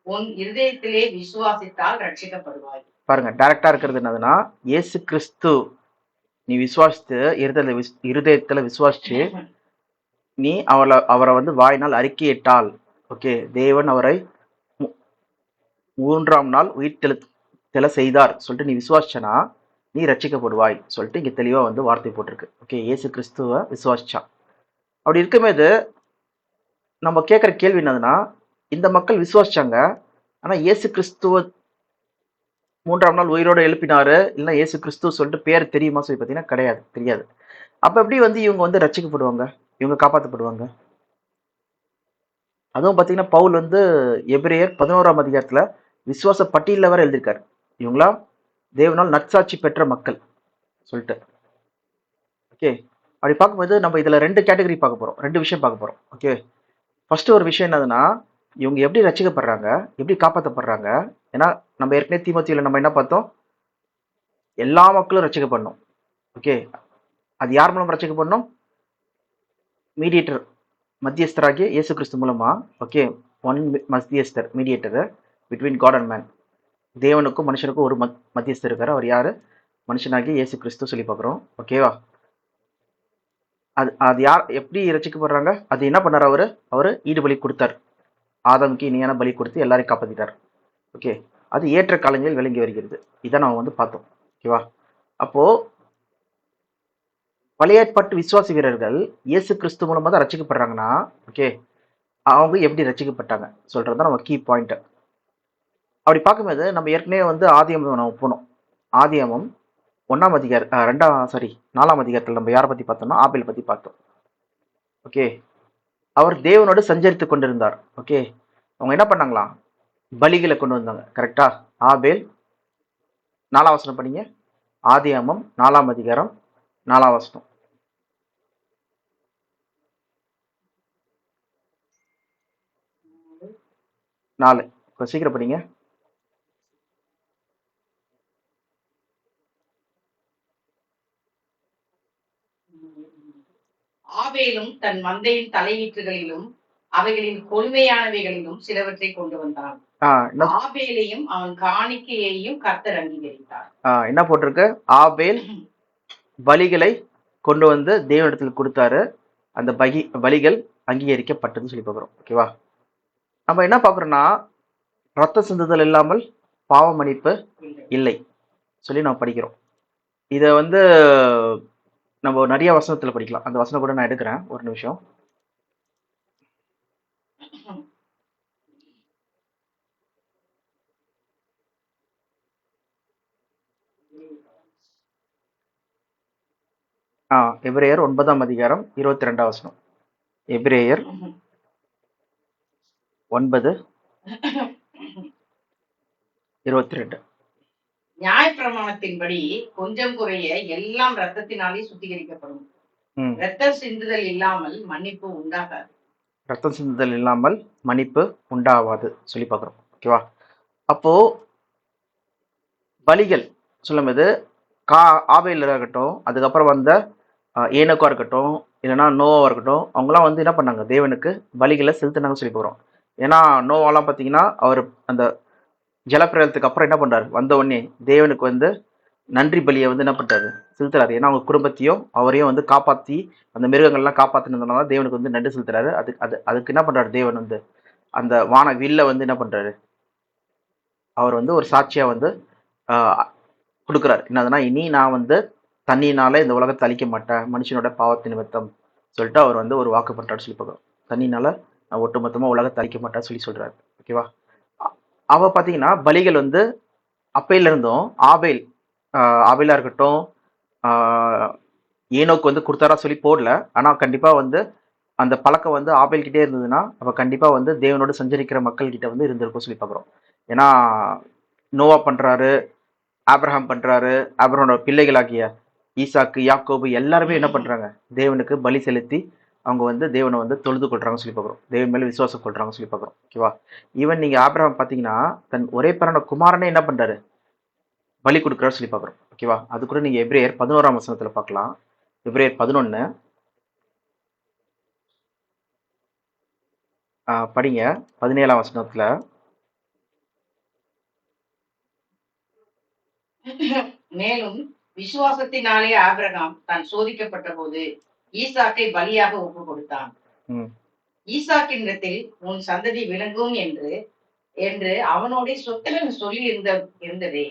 உன் இருதயத்திலே விசுவாசித்தால் ரட்சிக்கப்படுவாய். பாருங்க, டைரக்டா இருக்கிறது என்னதுன்னா, இயேசு கிறிஸ்து நீ விசுவாசித்து இருதயத்துல விசுவாசிச்சு நீ அவரை வந்து வாயினால் அறிக்கையிட்டால், ஓகே, தேவன் அவரை 3ஆம் நாள் உயிர்த்தெழ செய்தார் சொல்லிட்டு நீ விசுவாசிச்சனா நீ ரட்சிக்கப்படுவாய் சொல்லிட்டு இங்க தெளிவா வந்து வார்த்தை போட்டிருக்கு. ஓகே, இயேசு கிறிஸ்துவ விசுவாசிச்சா. அப்படி இருக்கும்போது நம்ம கேட்குற கேள்வி என்னதுன்னா, இந்த மக்கள் விசுவாசிச்சாங்க, ஆனா இயேசு கிறிஸ்துவ 3ஆம் நாள் உயிரோட எழுப்பினாரு, இல்லைன்னா இயேசு கிறிஸ்துவ சொல்லிட்டு பேர் தெரியுமா சொல்லி பார்த்தீங்கன்னா கிடையாது, தெரியாது. அப்ப எப்படி வந்து இவங்க வந்து ரட்சிக்கப்படுவாங்க, இவங்க காப்பாற்றப்படுவாங்க? அதுவும் பார்த்தீங்கன்னா பவுல் வந்து எபிரேயர் 11ஆம் அதிகாரத்துல விசுவாச பட்டியலில் வர எழுதியிருக்காரு, இவங்களா தேவனால் நற்சாட்சி பெற்ற மக்கள் சொல்லிட்டு. ஓகே, அப்படி பார்க்கும்போது நம்ம இதுல 2 கேட்டகரி பார்க்க போறோம், 2 விஷயம் பார்க்க போறோம். ஓகே, ஃபர்ஸ்ட் ஒரு விஷயம் என்னதுன்னா, இவங்க எப்படி ரட்சிக்கப்படுறாங்க, எப்படி காப்பாற்றப்படுறாங்க. ஏன்னா நம்ம ஏற்கனவே தீமோத்தேயுல நம்ம என்ன பார்த்தோம், எல்லா மக்களும் ரட்சிக்கப்படணும். ஓகே, அது யார் மூலம் ரட்சிக்கப்படணும், மீடியேட்டர், மத்தியஸ்தராகிய இயேசு கிறிஸ்து மூலமா. ஓகே, ஒன் மத்தியஸ்தர், mediator between God and man. தேவனுக்கும் மனுஷனுக்கும் ஒரு மத்தியஸ்தர் இருக்காரு, அவர் யாரு, மனுஷனாகிய இயேசு கிறிஸ்து சொல்லி பார்க்குறோம். ஓகேவா. அது அது யார் எப்படி ரசிக்கப்படுறாங்க, அது என்ன பண்ணார், அவரு ஈடுபலி கொடுத்தார், ஆதமுக்கு இணையான பலி கொடுத்து எல்லாரையும் காப்பாத்திட்டார். ஓகே, அது ஏற்ற காலங்களில் விளங்கி வருகிறது. இதை நம்ம வந்து பார்த்தோம். ஓகேவா. அப்போ பழைய ஏற்பாட்டு விசுவாசி வீரர்கள் இயேசு கிறிஸ்து மூலமா தான் ரசிக்கப்படுறாங்கன்னா, ஓகே, அவங்க எப்படி ரசிக்கப்பட்டாங்க சொல்றதுதான் நம்ம கீ பாயிண்ட். அப்படி பார்க்கும்போது நம்ம ஏற்கனவே வந்து ஆதியாகமம் நம்ம போனோம். ஆதியாகமம் 1ஆம் அதிகாரம் 4ஆம் அதிகாரத்தில் நம்ம யாரை பத்தி பார்த்தோம்னா ஆபேல் பத்தி பார்த்தோம். ஓகே, அவர் தேவனோடு சஞ்சரித்து கொண்டிருந்தார். ஓகே, அவங்க என்ன பண்ணாங்களாம், பலிகளை கொண்டு வந்தாங்க. கரெக்டா. ஆபேல் 4ஆம் வசனம் படிங்க. ஆதியாகமம் 4ஆம் அதிகாரம் 4ஆம் வசனம். 4, கொஞ்சம் சீக்கிரம் படிங்க. ஆபேலும் தன் மந்தையின் தலையீற்றுகளிலும் அவைகளின் கொள்மையானவைகளிலும் சிலவற்றை கொண்டு வந்தான். ஆபேலையும் அவன் காணிக்கையையும் கர்த்தர் அங்கீகரித்தார். என்ன போட்டிருக்கு, ஆபேல் பலிகளை கொண்டு வந்து தேவனிடத்தில் கொடுத்தாரு, அந்த பலிகள் அங்கீகரிக்கப்பட்டதுன்னு சொல்லி பார்க்குறோம். ஓகேவா. நம்ம என்ன பார்க்குறோம்னா, ரத்த சிந்துதல் இல்லாமல் பாவ மன்னிப்பு இல்லை சொல்லி நம்ம படிக்கிறோம். இதை வந்து நம்ம நிறைய வசனத்தில் படிக்கலாம். அந்த வசனம் கூட நான் எடுக்கிறேன், ஒரு நிமிஷம். எபிரேயர் 9ஆம் அதிகாரம் 22ஆம் வசனம். எபிரேயர் 9:22. நியாயப்பிரமாணத்தின்படி கொஞ்சம் குறைய எல்லாம் ரத்தத்தினாலே சுத்திகரிக்கப்படும். ம் ரத்தம் சிந்துதல் இல்லாமல் மன்னிப்பு உண்டாகாது. ரத்தம் சிந்துதல் இல்லாமல் மன்னிப்பு உண்டாகாது சொல்லி பார்க்குறோம். ஓகேவா? அப்போ பலிகள் சொல்லும்போது கா ஆபேல் இருக்கட்டும், அதுக்கப்புறம் வந்த ஏனோக்கா இருக்கட்டும், இல்லைன்னா நோவா இருக்கட்டும், அவங்களாம் வந்து என்ன பண்ணாங்க? தேவனுக்கு பலிகளை செலுத்தினாங்க சொல்லி போகிறோம். ஏன்னா நோவாலாம் பார்த்தீங்கன்னா அவர் அந்த ஜலப்பிரளயத்துக்கு அப்புறம் என்ன பண்றாரு? வந்த உடனே தேவனுக்கு வந்து நன்றி பலியை வந்து என்ன பண்றாரு? செலுத்துறாரு. ஏன்னா அவங்க குடும்பத்தையும் அவரையும் வந்து காப்பாத்தி அந்த மிருகங்கள்லாம் காப்பாத்தினதுனால தேவனுக்கு வந்து நன்றி செலுத்துறாரு. அதுக்கு என்ன பண்றாரு? தேவன் வந்து அந்த வான வில்ல வந்து என்ன பண்றாரு? அவர் வந்து ஒரு சாட்சியா வந்து ஆஹ், கொடுக்குறாரு. என்னதுன்னா, இனி நான் வந்து தண்ணினால இந்த உலகத்தை அழிக்க மாட்டேன், மனுஷனோட பாவத்து நிமித்தம் சொல்லிட்டு அவர் வந்து ஒரு வாக்கு பண்றாரு சொல்லி பார்க்குறோம். தண்ணினால நான் ஒட்டுமொத்தமா உலகத்தை அழிக்க மாட்டேன்னு சொல்லி சொல்றாரு. ஓகேவா? அ- அவ பாத்தீங்கன்னா பலிகள் வந்து அப்பையில இருந்தும் ஆபேல் ஆபேலா இருக்கட்டும், ஆஹ் ஏனோக்கு வந்து கொடுத்தாரா சொல்லி போடல. ஆனா கண்டிப்பா வந்து அந்த பழக்கம் வந்து ஆபேல் கிட்டே இருந்ததுன்னா அப்ப கண்டிப்பா வந்து தேவனோட சஞ்சரிக்கிற மக்கள் கிட்ட வந்து இருந்திருக்கும் சொல்லி பார்க்குறோம். ஏன்னா நோவா பண்றாரு, ஆபிரகாம் பண்றாரு, ஆபிரகாமோட பிள்ளைகளாகிய ஈசாக்கு, யாக்கோபு எல்லாருமே என்ன பண்றாங்க? தேவனுக்கு பலி செலுத்தி அவங்க வந்து தேவனை வந்து தொழுது கொள்றாங்க சொல்லி பார்க்குறோம். தேவன் மேல விசுவாசம் கொள்றாங்க சொல்லி பார்க்குறோம். ஓகேவா? ஈவன் நீங்க ஆபிரகாம் பாத்தீங்கன்னா தன் ஒரே பிறந்த குமாரனே என்ன பண்றாரு? பலி கொடுக்குறாரு சொல்லி பார்க்குறோம். ஓகேவா? அது கூட நீங்க எபிரேயர் 11ஆம் வசனத்துல பார்க்கலாம். எபிரேயர் 11 படிங்க. 17ஆம் வசனத்துல மேலும் விசுவாசத்தினாலே ஆபிரகாம் தான் சோதிக்கப்பட்ட போது ஈசாக்கை பலியாக ஒப்பு கொடுத்தான். ம், ஈசாக்கினிடத்தில் உன் சந்ததி விளங்கும் என்று என்று அவனோட சொல்லி இருந்ததே.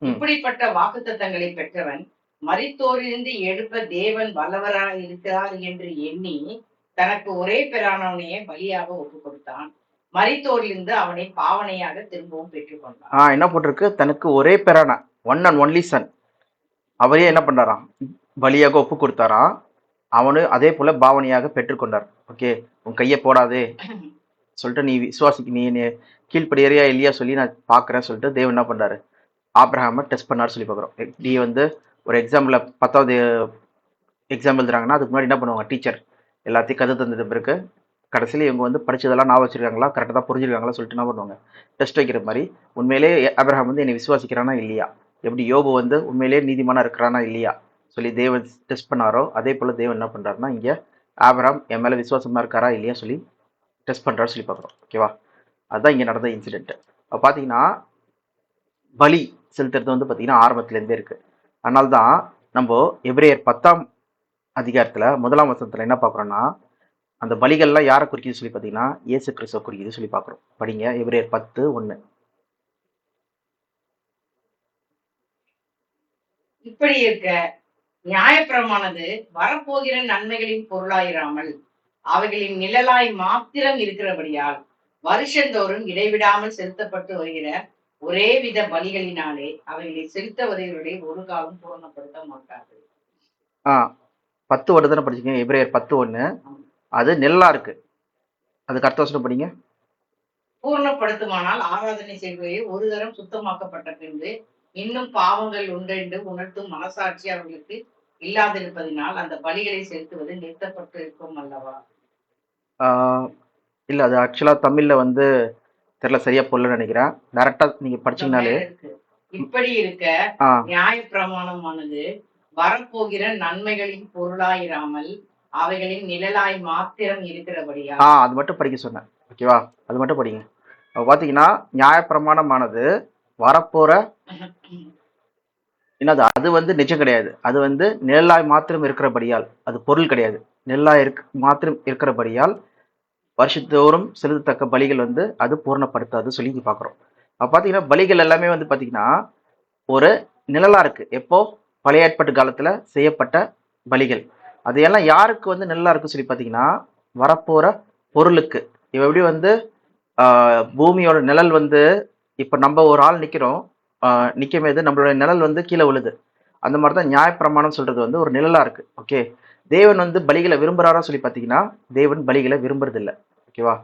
ம். இப்படிப்பட்ட வாக்குத்தத்தங்களை பெற்றவன் மரித்தோரிலிருந்து எழுப்ப தேவன் வல்லவராய் இருக்கிறார் என்று எண்ணி தனக்கு ஒரே பிரானவனையே பலியாக ஒப்பு கொடுத்தான். மரித்தோரிலிருந்து அவனை பாவனையாக திரும்பவும் பெற்றுக்கொண்டான். என்ன போட்டிருக்கு? தனக்கு ஒரே பேரான ஒன் அண்ட் ஒன்லி சன் அவரே என்ன பண்ணாராம்? பலியாக ஒப்பு கொடுத்தாராம். அவனு அதே போல பாவனையாக பெற்றுக்கொண்டார். ஓகே, உன் கையை போடாதே சொல்லிட்டு நீ விசுவாசிக்கு நீ கீழ்ப்படியறியா இல்லையா சொல்லி நான் பார்க்குறேன் சொல்லிட்டு தேவன் என்ன பண்றாரு? ஆப்ரஹாமை டெஸ்ட் பண்ணாரு சொல்லி பார்க்குறோம். நீ வந்து ஒரு எக்ஸாம்பிள் 10வது எக்ஸாம் எழுதுறாங்கன்னா அதுக்கு முன்னாடி என்ன பண்ணுவாங்க? டீச்சர் எல்லாத்தையும் கற்று தந்தது பிறகு கடைசியில் இவங்க வந்து படிச்சதெல்லாம் ஞாபகம் வச்சிருக்காங்களா, கரெக்டாக தான் புரிஞ்சிருக்காங்களா சொல்லிட்டு என்ன பண்ணுவாங்க? டெஸ்ட் வைக்கிற மாதிரி உண்மையிலே ஆபிரகாம் வந்து என்னை விசுவாசிக்கிறானா இல்லையா, எப்படி யோபு வந்து உண்மையிலேயே நீதிமானா இருக்கிறானா இல்லையா சொல்லி தேவன் டெஸ்ட் பண்ணாரோ அதே போல தேவன் என்ன பண்றாருன்னா இங்க ஆபிரகாம் என் மேல விசுவாசமா இருக்காரா இல்லையா சொல்லி டெஸ்ட் பண்றாரு சொல்லி பார்க்குறோம். ஓகேவா? அதுதான் இங்க நடந்த இன்சிடென்ட். பார்த்தீங்கன்னா பலி செலுத்துறது வந்து பார்த்தீங்கன்னா ஆரம்பத்துல இருந்தே இருக்கு. அதனால தான் நம்ம எபிரேயர் 10ஆம் அதிகாரத்துல 1ஆம் வசனத்துல என்ன பார்க்குறோம்னா அந்த பலிகள்லாம் யாரை குறிக்குது சொல்லி பார்த்தீங்கன்னா இயேசு கிறிஸ்துவ குறிக்குது சொல்லி பார்க்குறோம். படிங்க எபிரேயர் 10:1. இப்படி இருக்க நியாயப்பிரமானது வரப்போகிற நன்மைகளின் பொருளாயிராமல் அவைகளின் நிழலாய் மாத்திரம் இருக்கிறபடியால் வருஷந்தோறும் இடைவிடாமல் செலுத்தப்பட்டு வருகிற ஒரே வித பலிகளினாலே அவைகளை செலுத்துவதைகளுடைய ஒரு காலம் பூரணப்படுத்த மாட்டாது. 10 வருடம் தானே படிச்சீங்க? எபிரேயர் 10:1. அது நெல்லா இருக்கு. அதுக்கு அர்த்த வசனம் படிங்க. பூரணப்படுத்துமானால் ஆராதனை செய்வதை ஒரு தரம் சுத்தமாக்கப்பட்ட பின்பு இன்னும் பாவங்கள் உண்டென்று உணர்த்தும் மனசாட்சி அவர்களுக்கு இல்லாதிருப்பதினால் அந்த பலிகளை செலுத்துவது நிறுத்தப்பட்டு இருக்கும் அல்லவா? ஆஹ் இல்ல, அது ஆக்சுவலா தமிழ்ல வந்து தெரியல, சரியா போடலன்னு நினைக்கிறேன். டைரக்டா நீங்க படிச்சீங்கனாலே இப்படி இருக்க நியாய பிரமாணமானது வரப்போகிற நன்மைகளின் பொருளாயிராமல் அவைகளின் நிழலாய் மாத்திரம் இருக்கிறபடியா. அது மட்டும் படிக்க சொன்னேன். ஓகேவா? அது மட்டும் படிங்க. பாத்தீங்கன்னா நியாயப்பிரமாணமானது வரப்போற என்னது? அது வந்து நிஜம் கிடையாது. அது வந்து நிழலாய் மாத்திரம் இருக்கிறபடியால், அது பொருள் கிடையாது. நெல்லாய் மாத்திரம் இருக்கிறபடியால் வருஷத்தோறும் செலுத்தத்தக்க பலிகள் வந்து அது பூர்ணப்படுத்தாது சொல்லி பார்க்குறோம். அப்போ பார்த்தீங்கன்னா பலிகள் எல்லாமே வந்து பார்த்தீங்கன்னா ஒரு நிழலா இருக்கு. எப்போ? பழைய ஏற்பாட்டு காலத்துல செய்யப்பட்ட பலிகள். அது எல்லாம் யாருக்கு வந்து நிழலா இருக்கு சொல்லி பார்த்தீங்கன்னா வரப்போற பொருளுக்கு. இவ எப்படி வந்து பூமியோட நிழல் வந்து இப்போ நம்ம ஒரு ஆள் நிற்கிறோம், நிற்கும் போது நம்மளோட நிழல் வந்து கீழே விழுது. அந்த மாதிரி தான் நியாயப்பிரமாணம் சொல்றது வந்து ஒரு நிழலா இருக்கு. ஓகே, தேவன் வந்து பலிகளை விரும்புறாரா சொல்லி பார்த்தீங்கன்னா தேவன் பலிகளை விரும்புறது இல்லை. ஓகேவா?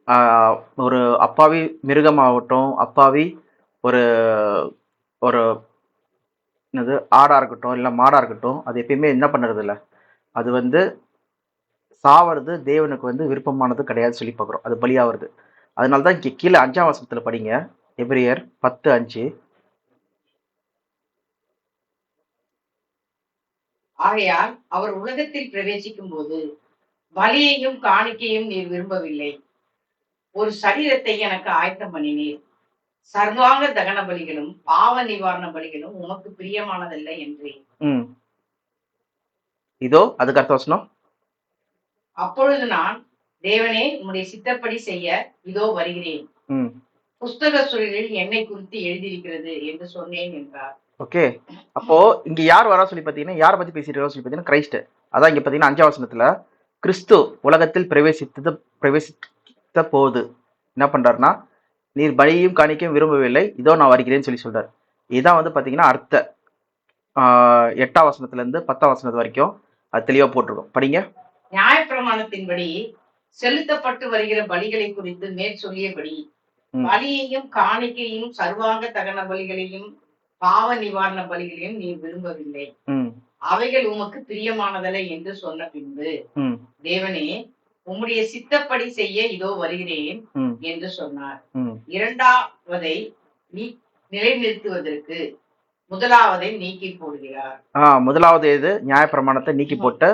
ஆஹ் ஒரு அப்பாவி மிருகமாகட்டும், அப்பாவி ஒரு ஒரு என்னது ஆடா இருக்கட்டும், இல்லை மாடா இருக்கட்டும், அது எப்பயுமே என்ன பண்ணுறது இல்லை, அது வந்து சாவறது தேவனுக்கு வந்து விருப்பமானது கிடையாது சொல்லி பார்க்குறோம். அது பலியாகிறது. அதனால தான் இங்கே கீழே 5ஆம் வசனத்தில் படிங்க. எபிரேயர் 10:5. ஆகையால் அவர் உலகத்தில் பிரவேசிக்கும் போது பலியையும் காணிக்கையும் நீர் விரும்பவில்லை, ஒரு சரீரத்தை எனக்கு ஆயத்தம் பண்ணினீர், சர்வாங்க தகன பலிகளும் பாவ நிவாரண பலிகளும் உமக்கு பிரியமானதல்ல என்றேன். ம் இதோ அதுக்கு அர்த்த வசனம். அப்பொழுது நான், தேவனே உம்முடைய சித்தப்படி செய்ய இதோ வருகிறேன், ம் புஸ்தக சுருளில் என்னை குறித்து எழுதியிருக்கிறது என்று சொன்னேன் என்றார். ஓகே. அப்போ இங்க யார் வரா சொல்லி பார்த்தீங்கன்னா, யாரை பத்தி பேசிட்டு இருக்கோம் சொல்லி பார்த்தீங்கன்னா கிரைஸ்ட். அதான் இங்க பார்த்தீங்கன்னா 5ஆம் வசனத்துல கிறிஸ்து உலகத்தில் பிரவேசித்த போது என்ன பண்றாருன்னா, நீர் பலியையும் காணிக்கையும் விரும்பவில்லை, இதோ நான் வருகிறேன்னு சொல்லி சொல்றாரு. இதான் வந்து பார்த்தீங்கன்னா 8ஆம் வசனத்துல இருந்து 10ஆம் வசனத்து வரைக்கும் அது தெளிவா போட்டிருக்கோம். படிங்க. நியாயப்பிரமாணத்தின்படி செலுத்தப்பட்டு வருகிற பலிகளை குறித்து மேற் சொல்லியபடி ம் பலியையும் காணிக்கையும் சர்வாங்க தகன பலிகளையும் பாவ நிவாரண பலிகளையும் நீ விரும்பவில்லை, ம் அவைகள் உமக்கு பிரியமானதல்ல என்று சொன்ன பின்பு, ம் தேவனே உம்முடைய சித்தப்படி செய்ய இதோ வருகிறேன் ம் என்று சொன்னார். ம் இரண்டாவதை நீ நிலைநிறுத்துவதற்கு முதலாவதை நீக்கி போடுகிறார். முதலாவது இது நியாயப்பிரமாணத்தை நீக்கி போட்டு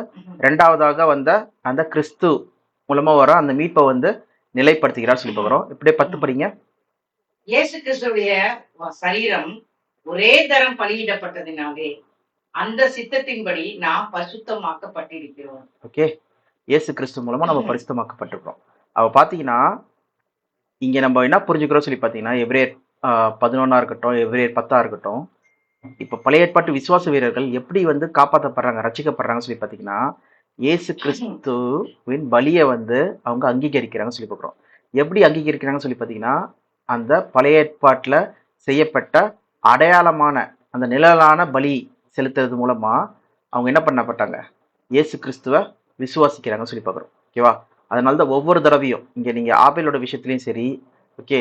ரெண்டாவதாக வந்த அந்த கிறிஸ்து மூலமா வர அந்த மீட்பை வந்து நிலைப்படுத்துகிறார் சொல்லி பார்க்குறோம். இப்படியே 10 படிங்க. இயேசு கிறிஸ்துடைய சரீரம் ஒரே தரம் பலியிடப்பட்டதினாலே அந்த சித்தத்தின்படி நாம் பரிசுத்தமாக்கப்பட்டிருக்கிறோம். ஓகே. இயேசு கிறிஸ்து மூலமா நம்ம பரிசுத்தமாக்கப்பட்டிருக்கிறோம். அவ பார்த்தீங்கன்னா இங்க நம்ம என்ன புரிஞ்சுக்கிறோம் சொல்லி பார்த்தீங்கன்னா, எபிரேயர் 11 இருக்கட்டும், எபிரேயர் 10 இருக்கட்டும், இப்போ பழைய ஏற்பாட்டு விசுவாச வீரர்கள் எப்படி வந்து காப்பாற்றப்படுறாங்க, ரட்சிக்கப்படுறாங்க சொல்லி பார்த்தீங்கன்னா, இயேசு கிறிஸ்துவின் பலியை வந்து அவங்க அங்கீகரிக்கிறாங்க சொல்லி பார்க்குறோம். எப்படி அங்கீகரிக்கிறாங்கன்னு சொல்லி பார்த்தீங்கன்னா, அந்த பழைய ஏற்பாட்டில் செய்யப்பட்ட அடையாளமான அந்த நிழலான பலி செலுத்துறது மூலமா அவங்க என்ன பண்ணப்பட்டாங்க, இயேசு கிறிஸ்துவை விசுவாசிக்கிறாங்கன்னு சொல்லி பார்க்குறோம். ஓகேவா? அதனால தான் ஒவ்வொரு தடவையும் இங்கே நீங்கள் ஆபேலோட விஷயத்துலையும் சரி, ஓகே,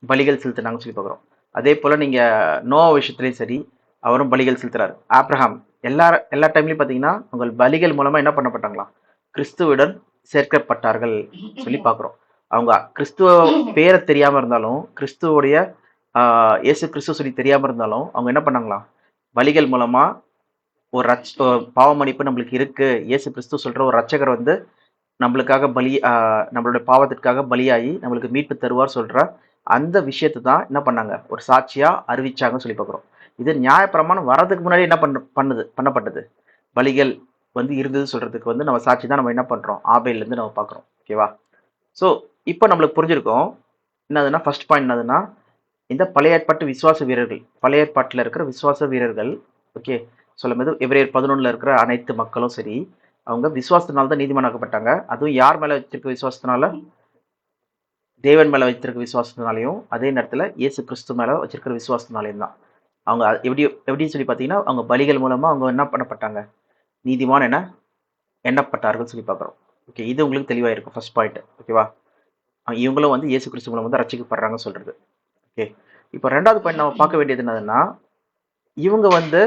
பலிகள் செலுத்துனாங்கன்னு சொல்லி பார்க்குறோம். அதே போல் நீங்கள் நோவா விஷயத்துலையும் சரி, அவரும் பலிகள் செலுத்துறாரு. ஆப்ரஹாம் எல்லா டைம்லையும் பார்த்தீங்கன்னா உங்கள் பலிகள் மூலமாக என்ன பண்ணப்பட்டாங்களா, கிறிஸ்துவுடன் சேர்க்கப்பட்டார்கள் சொல்லி பார்க்குறோம். அவங்க கிறிஸ்துவ பேரை தெரியாமல் இருந்தாலும், கிறிஸ்துவோடைய இயேசு கிறிஸ்துவ சொல்லி தெரியாமல் இருந்தாலும் அவங்க என்ன பண்ணாங்களாம், பலிகள் மூலமாக ஒரு பாவ மன்னிப்பு நம்மளுக்கு இருக்கு, இயேசு கிறிஸ்து சொல்ற ஒரு ரட்சகர் வந்து நம்மளுக்காக நம்மளுடைய பாவத்திற்காக பலியாகி நம்மளுக்கு மீட்பு தருவார் சொல்ற அந்த விஷயத்தை தான் என்ன பண்ணாங்க, ஒரு சாட்சியா அறிவிச்சாங்கன்னு சொல்லி பார்க்குறோம். இது நியாயப்பிரமாணம் வர்றதுக்கு முன்னாடி என்ன பண்ணப்பட்டது, பலிகள் வந்து இருந்தது சொல்றதுக்கு வந்து நம்ம சாட்சி தான் நம்ம என்ன பண்றோம், ஆபேல்லேருந்து நம்ம பார்க்குறோம். ஓகேவா? ஸோ இப்போ நம்மளுக்கு புரிஞ்சிருக்கோம் என்னதுன்னா, ஃபர்ஸ்ட் பாயிண்ட் என்னதுன்னா, இந்த பழைய ஏற்பாட்டு விசுவாச வீரர்கள், பழைய ஏற்பாட்டில் இருக்கிற விசுவாச வீரர்கள், ஓகே, சொல்லும்போது எபிரேயர் 11 இருக்கிற அனைத்து மக்களும் சரி, அவங்க விசுவாசத்தினால தான் நீதிமானாக்கப்பட்டாங்க. அதுவும் யார் மேல வச்சிருக்க விசுவாசத்தினால, தேவன் மேல வச்சிருக்க விசுவாசத்தினாலையும், அதே நேரத்தில் இயேசு கிறிஸ்து மேல வச்சிருக்கிற விசுவாசத்தினாலையும் தான். அவங்க எப்படின்னு சொல்லி பார்த்தீங்கன்னா, அவங்க பலிகள் மூலமா அவங்க என்ன பண்ணப்பட்டாங்க, நீதிமான் என எண்ணப்பட்டார்கள் சொல்லி பார்க்குறோம். ஓகே, இது உங்களுக்கு தெளிவாக இருக்கும் ஃபர்ஸ்ட் பாயிண்ட். ஓகேவா? இவங்களும் வந்து இயேசு கிறிஸ்து மூலம் வந்து ரட்சிக்கப்படுறாங்கன்னு சொல்றது. ஓகே. இப்போ ரெண்டாவது பாயிண்ட் நம்ம பார்க்க வேண்டியது என்னதுன்னா, இவங்க வந்து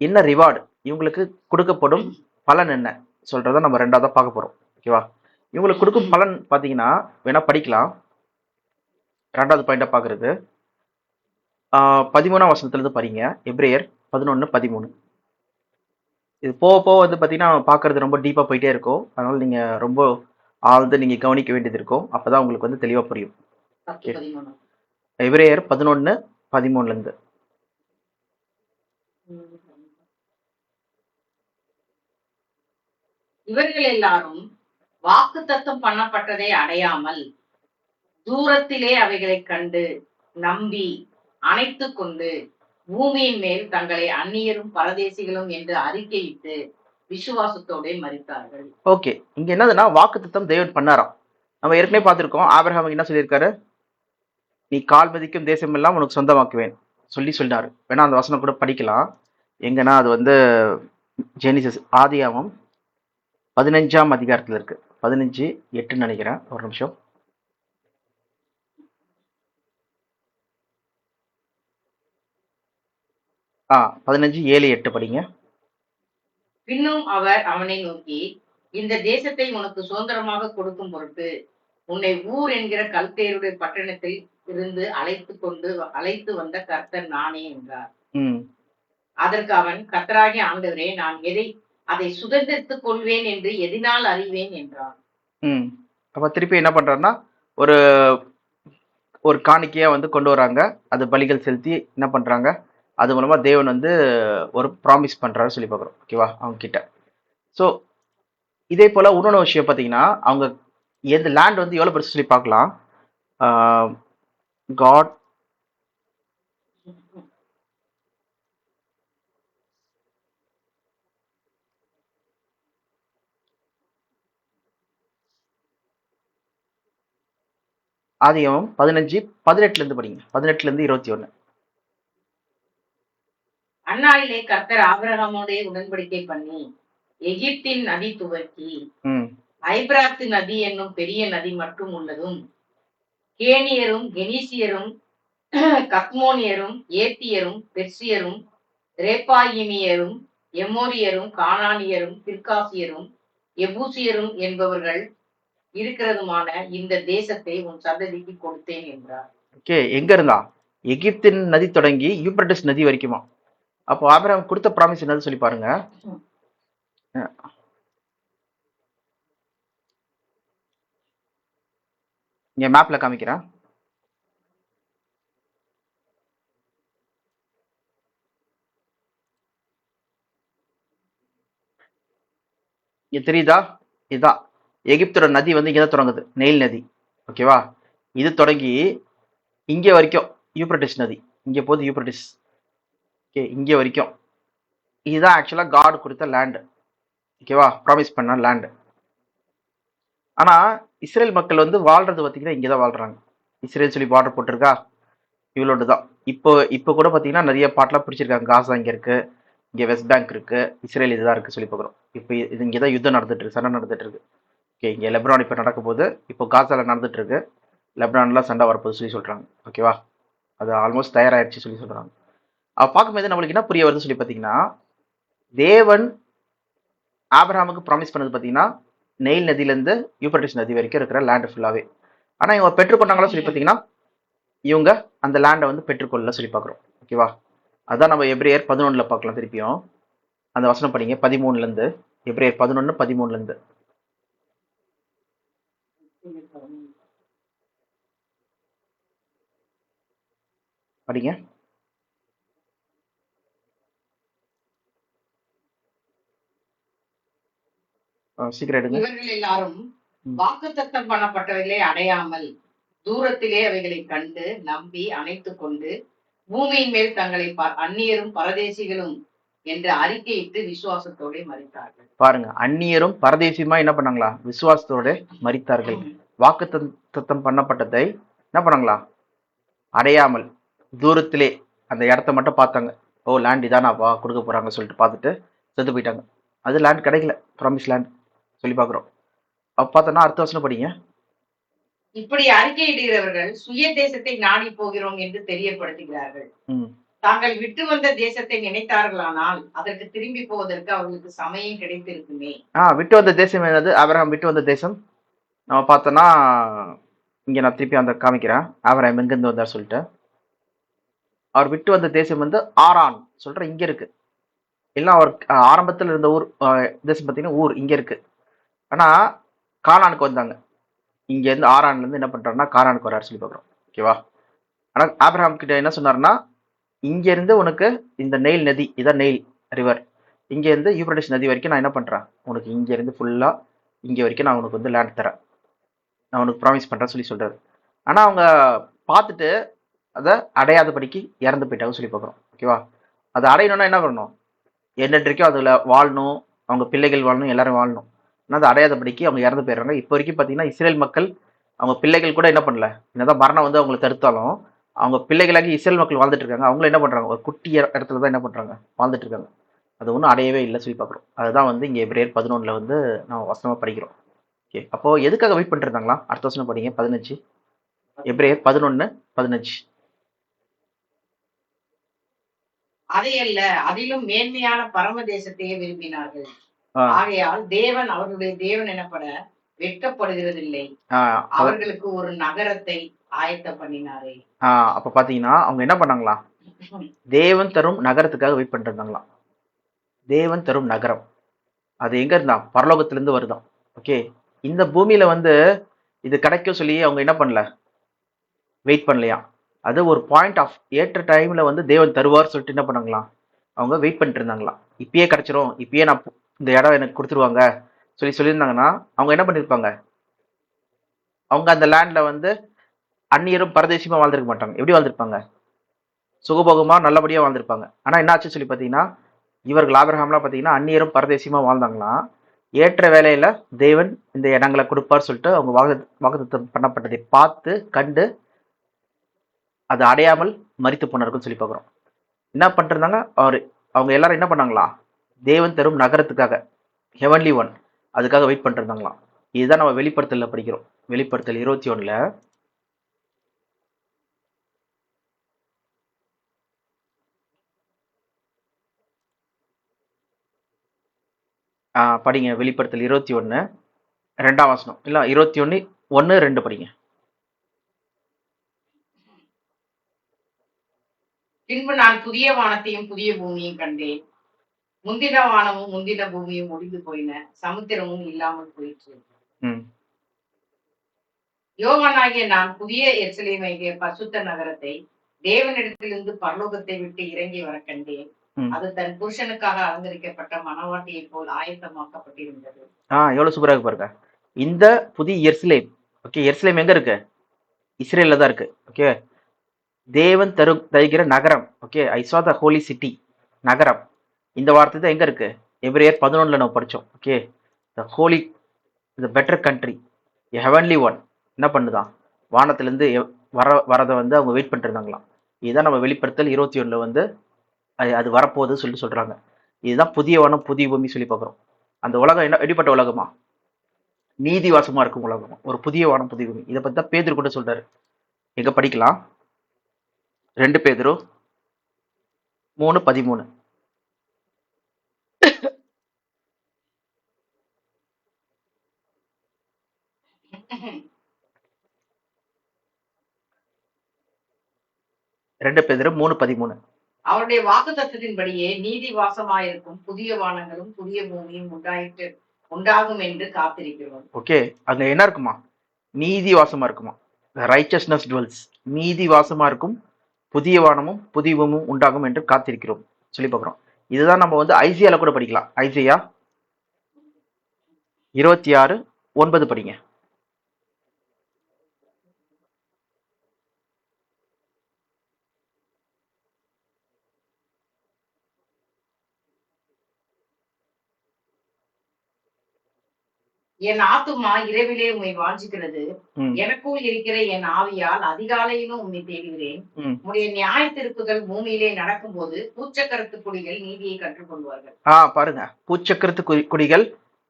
என்ன ரிவார்டு, இவங்களுக்கு கொடுக்கப்படும் பலன் என்ன சொல்றத நம்ம ரெண்டாவதா பார்க்க போறோம். ஓகேவா? இவங்களுக்கு கொடுக்கும் பலன் பார்த்தீங்கன்னா வேணா படிக்கலாம். ரெண்டாவது பாயிண்டா பார்க்கறது 13ஆம் வசனத்துலேருந்து படிங்க. எபிரேயர் 11:13. இது போக போக வந்து பார்த்தீங்கன்னா பார்க்கறது ரொம்ப டீப்பாக போயிட்டே இருக்கும். அதனால நீங்க ரொம்ப ஆழ்ந்து நீங்க கவனிக்க வேண்டியது இருக்கும். அப்பதான் உங்களுக்கு வந்து தெளிவாக புரியும். ஓகே. எபிரேயர் 11:13. இவர்கள் எல்லாரும் வாக்கு தத்தம் பண்ணப்பட்டதை அடையாமல் தூரத்திலே அவைகளை கண்டு நம்பி அணைத்து கொண்டு பூமியின் மேல் தங்களை அந்நியரும் பரதேசிகளும் என்று அறிக்கையிட்டு விசுவாசத்தோட மரித்தார்கள். ஓகே, இங்க என்னதுன்னா வாக்குத்தத்தம் தேவன் பண்ணாராம். நம்ம ஏற்கனவே பார்த்திருக்கோம். ஆபிரகாமுக்கு என்ன சொல்லியிருக்காரு, நீ கால் மதிக்கும் தேசம் எல்லாம் உனக்கு சொந்தமாக்குவேன் சொன்னாரு. வேணா அந்த வசனம் கூட படிக்கலாம். எங்கன்னா அது வந்து ஜெனிசஸ், ஆதியாகமம் 15ஆம் அதிகாரத்துல இருக்கு. 15:8 நினைக்கிறேன். ஒரு நிமிஷம். ஆ 15:7-8 படிங்க. பின்னும் அவர் அவனை நோக்கி, இந்த தேசத்தை உனக்கு சுதந்திரமாக கொடுக்கும் பொருட்டு உன்னை ஊர் என்கிற கல்தேயருடைய பட்டணத்தில் இருந்து அழைத்து வந்த கர்த்தர் நானே என்றார். ம். அதற்கு அவன், கர்த்தராகிய ஆண்டவரே, நான் அதை சுதந்திரித்துக் கொள்வேன் என்று எதினால் அறிவேன் என்றான். ம். அப்ப திருப்பி என்ன பண்றாருன்னா, ஒரு ஒரு காணிக்கையா வந்து கொண்டு வராங்க. அது பலிகள் செலுத்தி என்ன பண்றாங்க, அது மூலமா தேவன் வந்து ஒரு ப்ராமிஸ் பண்றாரு சொல்லி பார்க்குறோம். ஓகேவா? அவங்க கிட்ட. ஸோ இதே போல இன்னொன்று விஷயம் பார்த்தீங்கன்னா, அவங்க எந்த லேண்ட் வந்து எவ்வளோ பெருசு சொல்லி பார்க்கலாம். காட் ஆதியாகமம் 15:18 படிங்க. 18-21. அந்நாளிலே கர்த்தர் ஆபிரகாமோடே உடன்படிக்கை பண்ணி எகிப்தின் நதி துவக்கி ம். ஐபிராத்து நதி என்னும் பெரிய நதி மட்டும் உள்ளதும், கேனியரும் கெனீசியரும் கத்மோனியரும் ஏத்தியரும் பெர்சியரும் ரேப்பாயிமியரும் எமோரியரும் கானானியரும் பிற்காசியரும் எபூசியரும் என்பவர்கள் இருக்கிறதுமான இந்த தேசத்தை உன் சந்ததிக்கு கொடுத்தேன் என்றார். ஓகே, எங்க இருந்தா? எகிப்தின் நதி தொடங்கி யூப்ரட்டிஸ் நதி வரைக்குமா. அப்போ ஆபிரகாம் கொடுத்த ப்ராமிஸ் என்னது சொல்லி பாருங்க. இங்க மேப்ல காமிக்கிறேன். இங்க தெரியுதா? இதுதான் எகிப்தோட நதி வந்து இங்கதான் தொடங்குது, நெயில் நதி. ஓகேவா? இது தொடங்கி இங்க வரைக்கும் யூப்ரட்டிஸ் நதி இங்க போகுது. யூப்ரட்டிஸ் ஓகே, இங்க வரைக்கும் இதுதான் ஆக்சுவலா காட் கொடுத்த லேண்ட். ஓகேவா? ப்ராமிஸ் பண்ண லேண்ட். ஆனா இஸ்ரேல் மக்கள் வந்து வாழ்றது பார்த்தீங்கன்னா இங்கதான் வாழ்றாங்க. இஸ்ரேல் சொல்லி பார்டர் போட்டிருக்கா, இவ்வளோண்டு தான். இப்போ கூட பார்த்தீங்கன்னா நிறைய பாட்டெலாம் பிடிச்சிருக்காங்க. காசா இங்கே இருக்கு, இங்கே வெஸ்ட் பேங்க் இருக்கு, இஸ்ரேல் இதுதான் இருக்கு சொல்லி பார்க்குறோம். இப்போ இது இங்கே தான் யுத்தம் நடந்துட்டு இருக்கு, சண்டை நடந்துட்டு இருக்கு. ஓகே, இங்கே லெபனான் இப்போ நடக்கும் போது இப்போ காசால நடந்துட்டு இருக்கு. லெபனான்லாம் சண்டை வரப்போகுது சொல்லி சொல்றாங்க. ஓகேவா? அது ஆல்மோஸ்ட் தயாராகிடுச்சு சொல்லி சொல்றாங்க. பார்க்கும்போது நம்மளுக்கு என்ன புரிய வருது சொல்லி பார்த்தீங்கன்னா, தேவன் ஆபிரகாமுக்கு ப்ராமிஸ் பண்ணது பார்த்தீங்கன்னா நெயில் நதியிலேருந்து யூப்ரட்டிஸ் நதி வரைக்கும் இருக்கிற லேண்ட் ஃபுல்லாகவே. ஆனால் இவங்க பெற்றுக்கொண்டாங்களா சொல்லி பார்த்தீங்கன்னா, இவங்க அந்த லேண்டை வந்து பெற்றுக்கொள்ள சொல்லி பார்க்குறோம். ஓகேவா? அதான் நம்ம எப்ரேயர் 11 பார்க்கலாம். திருப்பியும் அந்த வசனம் படிங்க. 13 எப்ரேயர் 11:13 படிங்க. சீக்கிரம் எடுங்க. இவர்கள் எல்லாரும் வாக்குத்தத்தம் பண்ணப்பட்டவைகளை அடையாமல் தூரத்திலே அவைகளை கண்டு நம்பி அணைத்துக் கொண்டு பூமியின் மேல் தங்களை அந்நியரும் பரதேசிகளும் என்று அறிக்கையிட்டு விசுவாசத்தோட மரித்தார்கள். பாருங்க, அந்நியரும் பரதேசியுமா என்ன பண்ணாங்களா? விசுவாசத்தோட மரித்தார்கள். வாக்கு தத்தம் பண்ணப்பட்டதை என்ன பண்ணாங்களா? அடையாமல் தூரத்திலே அந்த இடத்த மட்டும் பார்த்தாங்க. ஓ, லேண்ட் இதானாப்பா கொடுக்க போறாங்க சொல்லிட்டு பார்த்துட்டு செத்து போயிட்டாங்க. அது லேண்ட் கிடைக்கல, ப்ராமிஸ் லேண்ட் சொல்லி பார்க்குறோம். அப்போ பார்த்தோன்னா அடுத்த வசனம் படிங்க. இப்படி அறிக்கையிடுகிறவர்கள் சுய தேசத்தை நாடி போகிறோம் என்று தெரியப்படுத்துகிறார்கள். தாங்கள் விட்டு வந்த தேசத்தை நினைத்தார்களானால் அதற்கு திரும்பி போவதற்கு அவர்களுக்கு சமயம் கிடைத்திருக்குமே. விட்டு வந்த தேசம் என்னது? ஆபிரகாம் விட்டு வந்த தேசம் நம்ம பார்த்தோன்னா இங்க நான் திருப்பி அந்த காமிக்கிறேன். ஆபிரகாம் எங்கிருந்து வந்தார் சொல்லிட்டு. அவர் விட்டு வந்த தேசம் வந்து ஆரான் சொல்ற இங்க இருக்கு. எல்லாம் அவர் ஆரம்பத்தில் இருந்த ஊர் தேசம் பார்த்தீங்கன்னா ஊர் இங்க இருக்கு. ஆனா கானானுக்கு வந்தாங்க. இங்க இருந்து ஆரான்ல இருந்து என்ன பண்றாருன்னா கானானுக்கு வராரு சொல்லி பார்க்குறோம். ஓகேவா? ஆனா ஆபிரகாம் கிட்ட என்ன சொன்னாருன்னா, இங்க இருந்து உனக்கு இந்த நெயில் நதி, இதான் நெயில் ரிவர், இங்க இருந்து யூப்ரட்டிஸ் நதி வரைக்கும் நான் என்ன பண்றேன், உனக்கு இங்க இருந்து ஃபுல்லா இங்க வரைக்கும் நான் உனக்கு வந்து லேண்ட் தரேன், நான் உனக்கு ப்ராமிஸ் பண்றேன்னு சொல்லி சொல்றாரு. ஆனா அவங்க பார்த்துட்டு அதை அடையாதபடிக்கு இறந்து போயிட்டாங்க சொல்லி பார்க்குறோம். ஓகேவா? அதை அடையணும்னா என்ன பண்ணணும்? என்னன்றைக்கும் அதுல வாழணும், அவங்க பிள்ளைகள் வாழணும், எல்லாரும் வாழணும். ஆனால் அதை அடையாதபடிக்கு அவங்க இறந்து போயிடுறாங்க. இப்போ வரைக்கும் பார்த்தீங்கன்னா இஸ்ரேல் மக்கள் அவங்க பிள்ளைகள் கூட என்ன பண்ணல, என்னதான் மரணம் வந்து அவங்களை தடுத்தாலும் அவங்க பிள்ளைகளாகி இஸ்ரேல் மக்கள் வாழ்ந்துட்டு இருக்காங்க. அவங்களும் என்ன பண்றாங்க, ஒரு குட்டி இடத்துல தான் என்ன பண்றாங்க வாழ்ந்துட்டு இருக்காங்க. அது ஒன்றும் அடையவே இல்லை சொல்லி பார்க்குறோம். அதுதான் வந்து இங்கே எபிரேயர் 11 வந்து நம்ம வசனமாக படிக்கிறோம். ஓகே, அப்போ எதுக்காக வெயிட் பண்ணிட்டு இருந்தாங்களா? அடுத்த வசனம் படிங்க 15. எபிரேயர் 11:15. அதையல்ல, அதிலும் மேன்மையான பரம தேசத்தையே விரும்பினார்கள். ஆ, ஆகையால் தேவன் அவர்களுடைய தேவன் எனப்பட வெட்கப்படுகிறதில்லை. ஆ, அத- அவர்களுக்கு ஒரு நகரத்தை ஆயத்த பண்ணினாரே. அப்போ பார்த்தீங்கன்னா அவங்க என்ன பண்ணாங்களா? தேவன் தரும் நகரத்துக்காக வெயிட் பண்ணிட்டு இருந்தாங்களாம். தேவன் தரும் நகரம் அது எங்க இருந்தா? பரலோகத்திலிருந்து வருதாம். ஓகே, இந்த பூமியில வந்து இது கிடைக்கும் சொல்லி அவங்க என்ன பண்ணல? வெயிட் பண்ணலையாம். அது ஒரு பாயிண்ட் ஆஃப் ஏற்ற டைம்ல வந்து தேவன் தருவார் சொல்லிட்டு என்ன பண்ணாங்களாம்? அவங்க வெயிட் பண்ணிட்டு இருந்தாங்களாம். இப்பயே கிடைச்சிரும், இப்பயே நான் இந்த இடம் எனக்கு கொடுத்துருவாங்க சொல்லியிருந்தாங்கன்னா அவங்க என்ன பண்ணிருப்பாங்க? அவங்க அந்த லேண்ட்ல வந்து அந்நியரும் பரதேசியமா வாழ்ந்திருக்க மாட்டாங்க. எப்படி வாழ்ந்திருப்பாங்க? சுகபோகமா நல்லபடியா வாழ்ந்திருப்பாங்க. ஆனா என்ன ஆச்சு சொல்லி பார்த்தீங்கன்னா, இவர்கள் ஆபிரகாம்லாம் பார்த்தீங்கன்னா அந்நியரும் பரதேசியமா வாழ்ந்தாங்களாம். ஏற்ற வேலையில தேவன் இந்த இடங்களை கொடுப்பார் சொல்லிட்டு அவங்க வாக்குத்தத்தம் பண்ணப்பட்டதை பார்த்து கண்டு அது அடையாமல் மரித்து போனார்கள் சொல்லி பார்க்குறோம். என்ன பண்ணிருந்தாங்க? அவங்க எல்லாரும் என்ன பண்ணாங்களா? தேவன் தரும் நகரத்துக்காக, ஹெவன்லி ஒன், அதுக்காக வெயிட் பண்ணிட்டு இருந்தாங்களாம். இதுதான் நம்ம வெளிப்படுத்தல படிக்கிறோம். வெளிப்படுத்தல் 21 படிங்க. வெளிப்படுத்தல் 21 2ஆம் வசனம். இல்ல 21 1 2 படிங்க. பின்பு நான் புதிய வானத்தையும் புதிய பூமியையும் கண்டேன். முந்தின வானமும் முந்தின பூமியும் ஒழிந்து போயின, சமுத்திரமும் இல்லாமல் போயிற்று. ம் யோவானாகிய நான் புதிய எருசலேமாகிய பரிசுத்த நகரத்தை தேவனிடத்திலிருந்து பரலோகத்தை விட்டு இறங்கி வர கண்டேன். ம் அது தன் புருஷனுக்காக அலங்கரிக்கப்பட்ட மணவாட்டியை போல் ஆயத்தமாக்கப்பட்டிருந்தது. எவ்வளவு சூப்பரா இருக்கு பாருங்க. இந்த புதிய எருசலேம். ஓகே, எருசலேம் எங்க இருக்கு? இஸ்ரேல்ல தான் இருக்கு. ஓகே, தேவன் தருகிற நகரம். ஓகே, ஐ சா த ஹோலி சிட்டி, நகரம். இந்த வார்த்தை தான் எங்க இருக்கு? எபிரேயர் 11 நம்ம படிச்சோம். Okay, the holy, the better country, heavenly one என்ன பண்ணுதான்? வானத்திலிருந்து வரதை வந்து அவங்க வெயிட் பண்ணிட்டு இருந்தாங்களாம். இதுதான் நம்ம வெளிப்படுத்தல் 21 வந்து அது வரப்போகுது சொல்லிட்டு சொல்றாங்க. இதுதான் புதிய வானம் புதிய பூமி சொல்லி பார்க்குறோம். அந்த உலகம் என்ன எப்படிப்பட்ட உலகமா? நீதி வாசமா இருக்கும் உலகமா, ஒரு புதிய வானம் புதிய பூமி. இதை பத்தி தான் பேதுரு கூட சொல்றாரு. எங்க படிக்கலாம்? 2 பேதுரு 3:13. ரெண்டு பேதுரு 3:13. அவருடைய வாக்கு தத்துவத்தின்படியே நீதி வாசமாயிருக்கும் புதிய வானங்களும் புதிய பூமியும் உண்டாகும் என்று காத்திருக்கிறோம். ஓகே, அங்க என்ன இருக்குமா? நீதி வாசமா இருக்குமா? ரைச்சஸ்னஸ் டுவெல்ஸ், நீதி வாசமா இருக்கும் புதிய வானமும் புதிய பூமியும் உண்டாகும் என்று காத்திருக்கிறோம் சொல்லி பார்க்குறோம். இதுதான் நம்ம வந்து ஐசியால கூட படிக்கலாம். ஐசியா 26:9 படிங்க. என் ஆத்துமா இரவிலே உம்மை வாஞ்சிக்கிறது. ம் எனக்குள் இருக்கிற என் ஆவியால் அதிகாலையிலும் உம்மை தேடுகிறேன். ம் உம்முடைய நியாய தீர்ப்புகள் பூமியிலே நடக்கும்போது பூச்சக்கரத்து குடிகள் நீதியை கற்றுக்கொள்வார்கள். பாருங்க, பூச்சக்கரத்து குடிகள்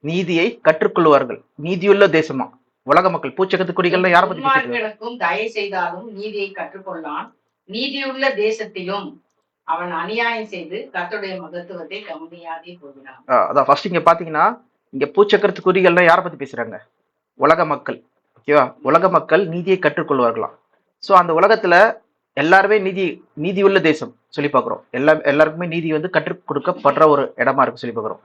நீதியை கற்றுக்கொள்வார்கள். நீதியுள்ள தேசமா உலக மக்கள். பூச்சக்கரத்து குடிகள்னா யாரை பத்தி பேசிட்டு? துன்மார்க்கனுக்கும் தயை செய்தாலும் நீதியை கற்றுக்கொள்ளான். நீதியுள்ள தேசத்திலும் அவன் அநியாயம் செய்து கர்த்தருடைய மகத்துவத்தை கவனியாதே போகிறான். அதான் ஃபர்ஸ்ட் இங்க பாத்தீங்கன்னா, இங்க பூச்சக்கரத்து குறிகள்லாம் யாரை பத்தி பேசுறாங்க? உலக மக்கள். ஓகேவா? உலக மக்கள் நீதியை கற்றுக்கொள்வார்களாம். ஸோ அந்த உலகத்துல எல்லாருமே நீதியுள்ள தேசம் சொல்லி பார்க்குறோம். எல்லாருக்குமே நீதி வந்து கற்றுக் கொடுக்கப்படுற ஒரு இடமா இருக்கு சொல்லி பார்க்குறோம்.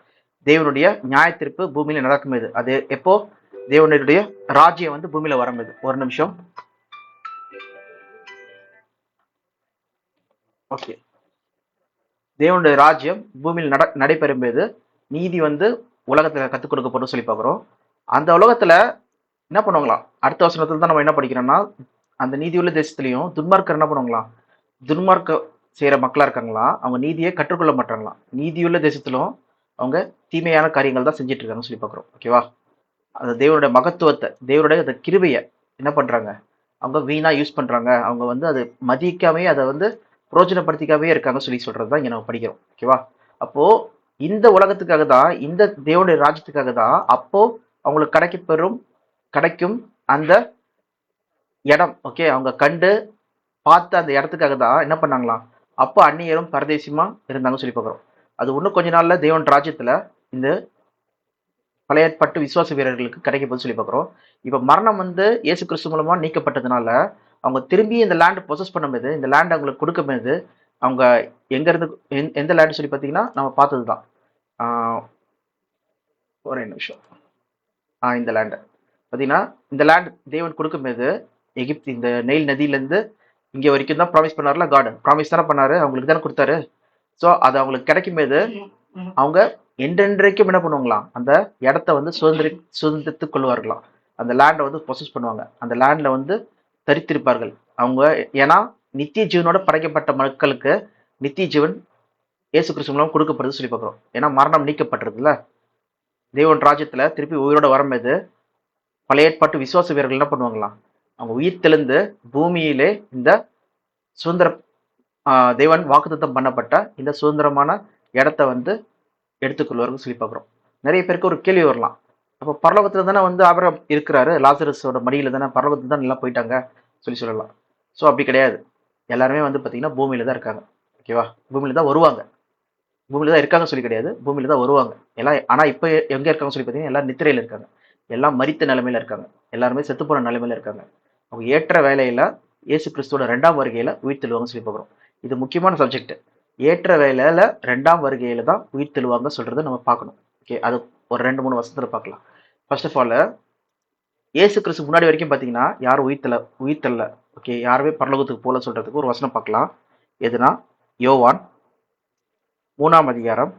தேவனுடைய நியாய தீர்ப்பு பூமியில நடக்கும். இது அது எப்போ? தேவனுடைய ராஜ்யம் வந்து பூமியில வரும்போது. ஒரு நிமிஷம். ஓகே, தேவனுடைய ராஜ்யம் பூமியில் நடைபெறும்போது நீதி வந்து உலகத்துல கற்றுக் கொடுக்கப்படும் சொல்லி பார்க்குறோம். அந்த உலகத்துல என்ன பண்ணுவாங்களாம்? அடுத்த வசனத்துல தான் நம்ம என்ன படிக்கிறோம்னா, அந்த நீதியுள்ள தேசத்துலையும் துன்மார்க்கர் என்ன பண்ணுவாங்களாம்? துன்மார்க்க செய்யற மக்களா இருக்காங்களா, அவங்க நீதியை கற்றுக்கொள்ள மாட்டாங்களாம். நீதியுள்ள தேசத்திலும் அவங்க தீமையான காரியங்கள் தான் செஞ்சுட்டு இருக்காங்கன்னு சொல்லி பார்க்குறோம். ஓகேவா? அந்த தேவனுடைய மகத்துவத்தை, தேவனுடைய அந்த கிருபையை என்ன பண்றாங்க? அவங்க வீணா யூஸ் பண்றாங்க. அவங்க வந்து அதை மதிக்காமே, அதை வந்து புரோஜனப்படுத்திக்காமே இருக்காங்க சொல்லி சொல்றது தான் இங்க நம்ம படிக்கிறோம். ஓகேவா? அப்போ இந்த உலகத்துக்காக தான், இந்த தேவனுடைய ராஜ்யத்துக்காக தான் அப்போ அவங்களுக்கு கிடைக்கும் அந்த இடம். ஓகே, அவங்க கண்டு பார்த்த அந்த இடத்துக்காக தான் என்ன பண்ணாங்களாம், அப்போ அந்நியரும் பரதேசியுமா இருந்தாங்கன்னு சொல்லி பார்க்குறோம். அது இன்னும் கொஞ்ச நாள்ல தேவன் ராஜ்யத்துல இந்த பழைய ஏற்பாட்டு விசுவாச வீரர்களுக்கு கிடைக்க போது சொல்லி பார்க்குறோம். இப்போ மரணம் வந்து இயேசு கிறிஸ்து மூலமா நீக்கப்பட்டதுனால அவங்க திரும்பி இந்த லேண்ட் பொசஸ் பண்ணும்போது, இந்த லேண்ட் அவங்களுக்கு கொடுக்கும்போது, அவங்க எங்க இருந்து எந்த லேண்ட் சொல்லி பார்த்தீங்கன்னா நம்ம பார்த்தது தான். ஒரே நிமிஷம். இந்த லேண்டு பார்த்தீங்கன்னா, இந்த லேண்ட் தேவன் கொடுக்கும்போது எகிப்து இந்த நெயில் நதியிலேருந்து இங்கே வரைக்கும் தான் ப்ராமிஸ் பண்ணார்ல. காட் ப்ராமிஸ் தானே பண்ணாரு, அவங்களுக்கு தானே கொடுத்தாரு. ஸோ அது அவங்களுக்கு கிடைக்கும்போது அவங்க என்றென்றைக்கும் என்ன பண்ணுவாங்களாம், அந்த இடத்த வந்து சுதந்திரித்துக் கொள்வார்களாம். அந்த லேண்டை வந்து பொசஸ் பண்ணுவாங்க, அந்த லேண்டில் வந்து தரித்திருப்பார்கள் அவங்க. ஏன்னா நித்திய ஜீவனோட படைக்கப்பட்ட மக்களுக்கு நித்திய ஜீவன் இயேசு கிறிஸ்து மூலம் கொடுக்கப்படுது சொல்லி பார்க்குறோம். ஏன்னா மரணம் நீக்கப்படுறதுல தேவன் ராஜ்யத்துல திருப்பி உயிரோட வரும்போது பழைய ஏற்பாட்டு விசுவாச வீரர்கள் என்ன பண்ணுவாங்களாம், அவங்க உயிர் தெளிந்து பூமியிலே இந்த சுதந்திர தேவன் வாக்குத்தத்தம் பண்ணப்பட்ட இந்த சுதந்திரமான இடத்த வந்து எடுத்துக்கொள்வார்கள் சொல்லி பார்க்குறோம். நிறைய பேருக்கு ஒரு கேள்வி வரலாம், அப்போ பரலோகத்துல தானே வந்து ஆபிரகாம் இருக்கிறாரு, லாசரஸோட மடியில தானே, பரலோகத்துல தான் நல்லா போயிட்டாங்க சொல்லலாம். ஸோ அப்படி கிடையாது. எல்லாருமே வந்து பார்த்தீங்கன்னா பூமியில தான் இருக்காங்க. ஓகேவா, பூமியில தான் வருவாங்க. பூமியில தான் இருக்காங்க சொல்லி கிடையாது, பூமியில தான் வருவாங்க எல்லாம். ஆனால் இப்போ எங்கே இருக்காங்க சொல்லி பார்த்தீங்கன்னா எல்லாம் நித்திரையில் இருக்காங்க, எல்லாம் மரித்த நிலைமையில இருக்காங்க, எல்லாருமே செத்துப்போன நிலைமையில இருக்காங்க. அவங்க ஏற்ற வேலையில இயேசு கிறிஸ்துவோட 2ஆம் வருகையில உயிர் தெழுவாங்க சொல்லி பார்க்குறோம். இது முக்கியமான சப்ஜெக்ட். ஏற்ற வேலையில 2ஆம் வருகையில தான் உயிர் தெழுவாங்க சொல்றதை நம்ம பார்க்கணும். ஓகே, அது ஒரு 2-3 வருஷத்துல பார்க்கலாம். ஃபர்ஸ்ட் ஆஃப் ஆல் இயேசு கிறிஸ்து முன்னாடி வரைக்கும் பார்த்தீங்கன்னா யாரும் உயிர் தெல்ல. ஓகே, யாருமே பரலோகத்துக்கு போல சொல்றதுக்கு ஒரு வசனம் பார்க்கலாம். எதுனா யோவான் 3ஆம் அதிகாரம்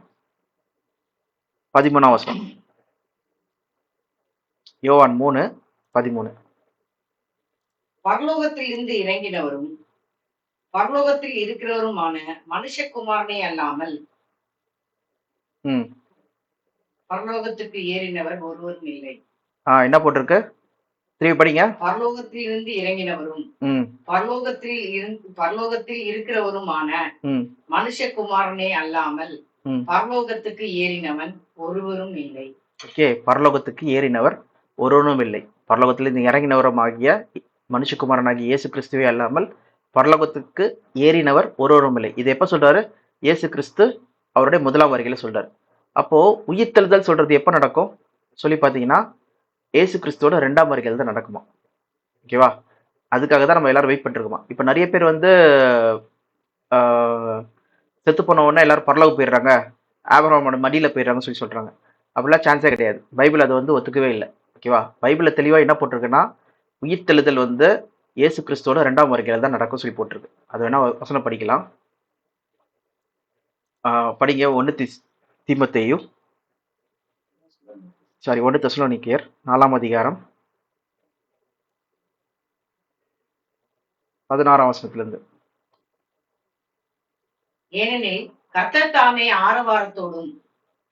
13ஆம் வசனம். யோவான் 3:13. பரலோகத்தில் இருந்து இறங்கினவரும் பரலோகத்தில் இருக்கிறவருமான மனுஷகுமாரனே அல்லாமல் பரலோகத்துக்கு ஏறினவர் ஒருவரும் இல்லை. என்ன போட்டிருக்கு, திருப்பி படிங்க. பரலோகத்தில் இருந்து இறங்கினவரும் பரலோகத்தில் இருக்கிறவருமான மனுஷகுமாரனே அல்லாமல் பரலோகத்துக்கு ஏறினவன் ஒருவரும் இல்லை. ஓகே, பரலோகத்துக்கு ஏறினவர் ஒருவனும் இல்லை. பரலோகத்திலிருந்து இறங்கினவரும் ஆகிய மனுஷகுமாரனாகிய இயேசு கிறிஸ்துவே அல்லாமல் பரலோகத்துக்கு ஏறினவர் ஒருவரும் இல்லை. இது எப்ப சொல்றாரு, இயேசு கிறிஸ்து அவருடைய 1ஆம் வருகையில சொல்றாரு. அப்போ உயிர்த்தெழுதல் சொல்றது எப்ப நடக்கும் சொல்லி பார்த்தீங்கன்னா இயேசு கிறிஸ்துவோட 2ஆம் வருகையில் தான் நடக்குமா. ஓகேவா, அதுக்காக தான் நம்ம எல்லாரும் வெயிட் பண்ணிருக்கோமா. இப்போ நிறைய பேர் வந்து செத்து போன உடனே எல்லாரும் பரலோகம் போயிடுறாங்க, ஆபிரகாமோட மடியில போயிடுறாங்கன்னு சொல்லி சொல்றாங்க. அப்படிலாம் சான்ஸே கிடையாது. பைபிள் அது வந்து ஒத்துக்கவே இல்லை. ஓகேவா, பைபிள்ல தெளிவா என்ன போட்டிருக்குன்னா உயிர்த்தெழுதல் வந்து இயேசு கிறிஸ்துவோட 2ஆம் வருகையில தான் நடக்கும் சொல்லி போட்டிருக்கு. அது வேணா வசனம் படிக்கலாம். படிங்க. 1 தெசலோனிக்கேயர் 4ஆம் அதிகாரம் 16ஆம் வசனத்திலிருந்து. ஏனெனில் கர்த்தர் தாமே ஆரவாரத்தோடும்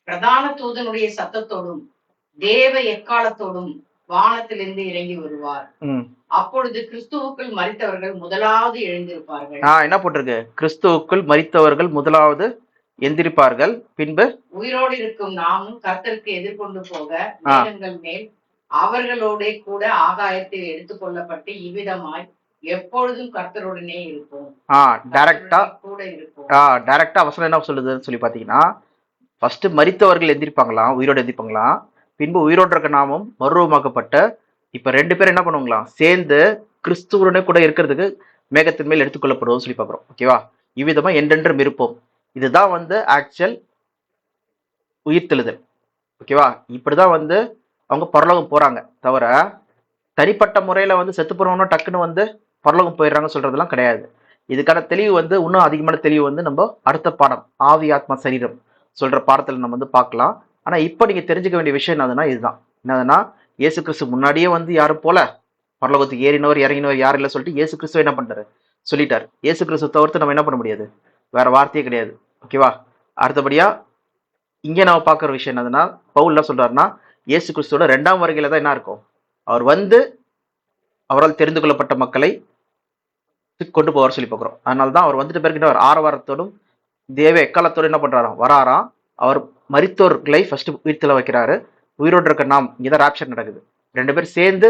பிரதான தூதனுடைய சத்தத்தோடும் தேவ எக்காலத்தோடும் வானத்திலிருந்து இறங்கி வருவார். அப்பொழுது கிறிஸ்துவுக்குள் மரித்தவர்கள் முதலாவது எழுந்திருப்பார்கள். என்ன போட்டிருக்கு, கிறிஸ்துவுக்குள் மரித்தவர்கள் முதலாவது எந்திரிப்பார்கள், பின்பு உயிரோடு இருக்கும் நாமும் கர்த்தருக்கு எதிர்கொண்டு போக மேகங்கள் மேல் அவர்களோட கூட ஆகாயத்தில் எடுத்துக்கொள்ளப்பட்டு இவ்விதமாய் எப்பொழுதும் கர்த்தருடனே இருப்போம். டைரக்டா வசனம் என்ன சொல்லுதுன்னு சொல்லி பாத்தீங்கன்னா, ஃபர்ஸ்ட் மரித்தவர்கள் எந்திரிப்பாங்களாம், உயிரோடு எந்திரிப்பாங்களாம். பின்பு உயிரோடு இருக்க நாமும் மறுரூபமாக்கப்பட்ட இப்ப 2 பேரும் என்ன பண்ணுவாங்களாம், சேர்ந்து கிறிஸ்துவுடனே கூட இருக்கிறதுக்கு மேகத்தின் மேல் எடுத்துக்கொள்ளப்படுவோம் சொல்லி பாக்குறோம். ஓகேவா, இவ்விதமா என்றென்றும் இருப்போம். இதுதான் வந்து ஆக்சுவல் உயிர்த்தெழுதல். ஓகேவா, இப்படிதான் வந்து அவங்க பரலோகம் போறாங்க. தவிர தனிப்பட்ட முறையில வந்து செத்து போறவங்க டக்குன்னு வந்து பரலோகம் போயிடுறாங்க சொல்றதெல்லாம் கிடையாது. இதுக்கான தெளிவு வந்து இன்னும் அதிகமான தெளிவு வந்து நம்ம அடுத்த பாடம் ஆவி ஆத்மா சரீரம் சொல்ற பாடத்துல நம்ம வந்து பார்க்கலாம். ஆனா இப்போ நீங்க தெரிஞ்சுக்க வேண்டிய விஷயம் என்னதுன்னா இதுதான். என்னதுன்னா இயேசு கிறிஸ்து முன்னாடியே வந்து யாரும் போல பரலோகத்துக்கு ஏறினவர் இறங்கினவர் யாரும் இல்லை சொல்லிட்டு இயேசு கிறிஸ்துவ என்ன பண்றாரு சொல்லிட்டாரு. இயேசு கிறிஸ்துவ தவிர்த்து நம்ம என்ன பண்ண முடியாது, வேற வார்த்தையே கிடையாது. ஓகேவா, அடுத்தபடியா இங்கே நம்ம பார்க்குற விஷயம் என்னதுன்னா பவுல் என்ன சொல்றாருன்னா இயேசு கிறிஸ்துவோட 2ஆம் வருகையில தான் என்ன இருக்கும், அவர் வந்து அவரால் தெரிந்து கொள்ளப்பட்ட மக்களை கொண்டு போவார் சொல்லி பார்க்குறோம். அதனால தான் அவர் வந்துட்டு பிறகு ஆரவாரத்தோடும் தேவ எக்காலத்தோடு என்ன பண்றாராம், வராராம். அவர் மரித்தோர்களை ஃபர்ஸ்ட் உயிர்த்தெழ வைக்கிறாரு. உயிரோடு இருக்க நாம் இங்கதான் ராப்சர் நடக்குது. 2 பேர் சேர்ந்து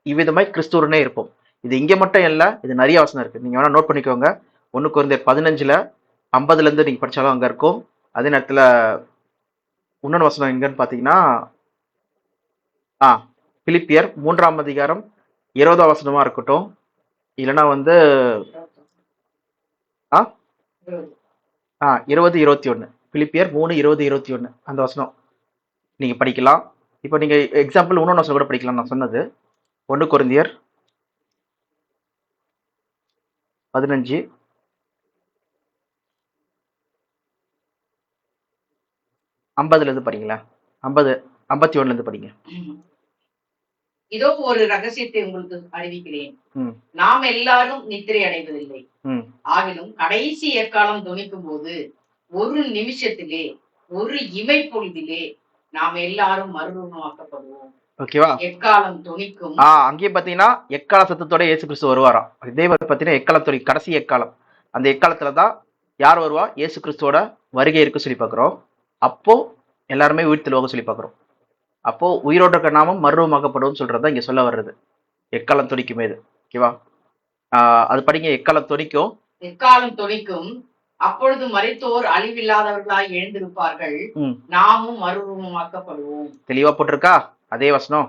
இவ்விதமாய் கிறிஸ்துவனே இருப்போம். இது இங்க மட்டும் இல்ல, இது நிறைய வசனம் இருக்கு. நீங்க வேணா நோட் பண்ணிக்கோங்க. 1 கொரிந்தியர் 15ல 50ல இருந்து நீங்க படிச்சாலும் அங்க இருக்கும். அதே நேரத்துல இன்னொரு வசனம் எங்கன்னு பாத்தீங்கன்னா பிலிப்பியர் 3ஆம் அதிகாரம் 20ஆம் வசனமா இருக்கட்டும், இல்லைன்னா வந்து 20-21, பிலிப்பியர் 3:20-21 அந்த வசனம் நீங்க படிக்கலாம். இப்போ நீங்க எக்ஸாம்பிள் இன்னொன்று வசனம் கூட படிக்கலாம். நான் சொன்னது 1 கொரிந்தியர் 15 50ல இருந்து படிங்களா, 51ல இருந்து படிங்க. இதோ ஒரு ரகசியத்தை உங்களுக்கு அறிவிக்கிறேன். நாம் எல்லாரும் நித்திரை அடைவதில்லை. ஆகிலும் கடைசி எக்காலம் துணிக்கும் போது ஒரு நிமிஷத்திலே, ஒரு இமை பொழுதிலே நாம் எல்லாரும் மறுரூபமாக்கப்படுவோம். ஓகேவா? எக்காலம் துணிக்கும். அங்கேயும் பாத்தீங்கன்னா எக்கால சத்தத்தோட இயேசு கிறிஸ்து வருவாராம். இதே மாதிரி பாத்தீங்கன்னா எக்காலத்தோட கடைசி எக்காலம், அந்த எக்காலத்துலதான் யார் வருவா? இயேசு கிறிஸ்துவோட வருகை இருக்கு சொல்லி பாக்குறோம். அப்போ எல்லாருமே உயிர்த்தெழுவாங்க சொல்லி பாக்குறோம். அப்போ உயிரோட இருக்க நாமம் மறுரூபமாக்கப்படும் சொல்றதா இங்க சொல்ல வர்றது. எக்காலம் துணிக்கும் இது. ஓகேவா? அது படிங்க. எக்காலம் துணிக்கும். எக்காலம் துணிக்கும், அப்பொழுது மரித்தோர் அழிவில்லாதவர்களாய் எழுந்திருப்பார்கள், நாமும் மறுரூபமாக்கப்படுவோம். தெளிவா போட்டிருக்கா அதே வசனம்?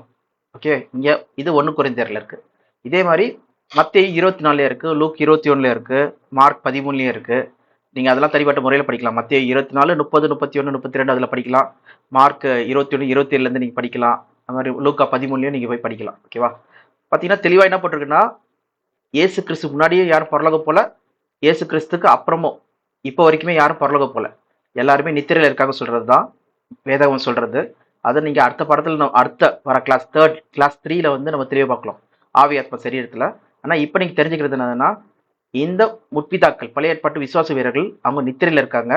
ஓகே. இங்க இது 1 கொரிந்தியர்ல இருக்கு. இதே மாதிரி மத்தேயு 24ல இருக்கு, லூக் 21ல இருக்கு, மார்க் 13லயும் இருக்கு. நீங்க அதெல்லாம் தனிப்பட்ட முறையில படிக்கலாம். மத்தேயு 24, 30, 31, 32 அதுல படிக்கலாம். மார்க் 21, 27ல இருந்து நீங்க படிக்கலாம். அது மாதிரி லூக்கா 13லயும் நீங்க போய் படிக்கலாம். ஓகேவா? பாத்தீங்கன்னா தெளிவா என்ன போட்டிருக்குன்னா, இயேசு கிறிஸ்து முன்னாடியே யாரும் பரலோகம் போல, இயேசு கிறிஸ்துக்கு அப்புறமும் இப்போ வரைக்குமே யாரும் பரலோகம் போல, எல்லாருமே நித்திரையில இருக்காங்க சொல்றதுதான் வேதகம் சொல்றது. அதை நீங்க அடுத்த பாடத்துல அடுத்த வர கிளாஸ் 3ல வந்து நம்ம தெளிவாக பார்க்கலாம், ஆவி ஆத்ம சரீரத்துல. ஆனா இப்ப நீங்க தெரிஞ்சுக்கிறது என்னதுன்னா, இந்த முற்பிதாக்கள் பழைய ஏற்பாட்டு விசுவாச வீரர்கள் அவங்க நித்திரையில இருக்காங்க.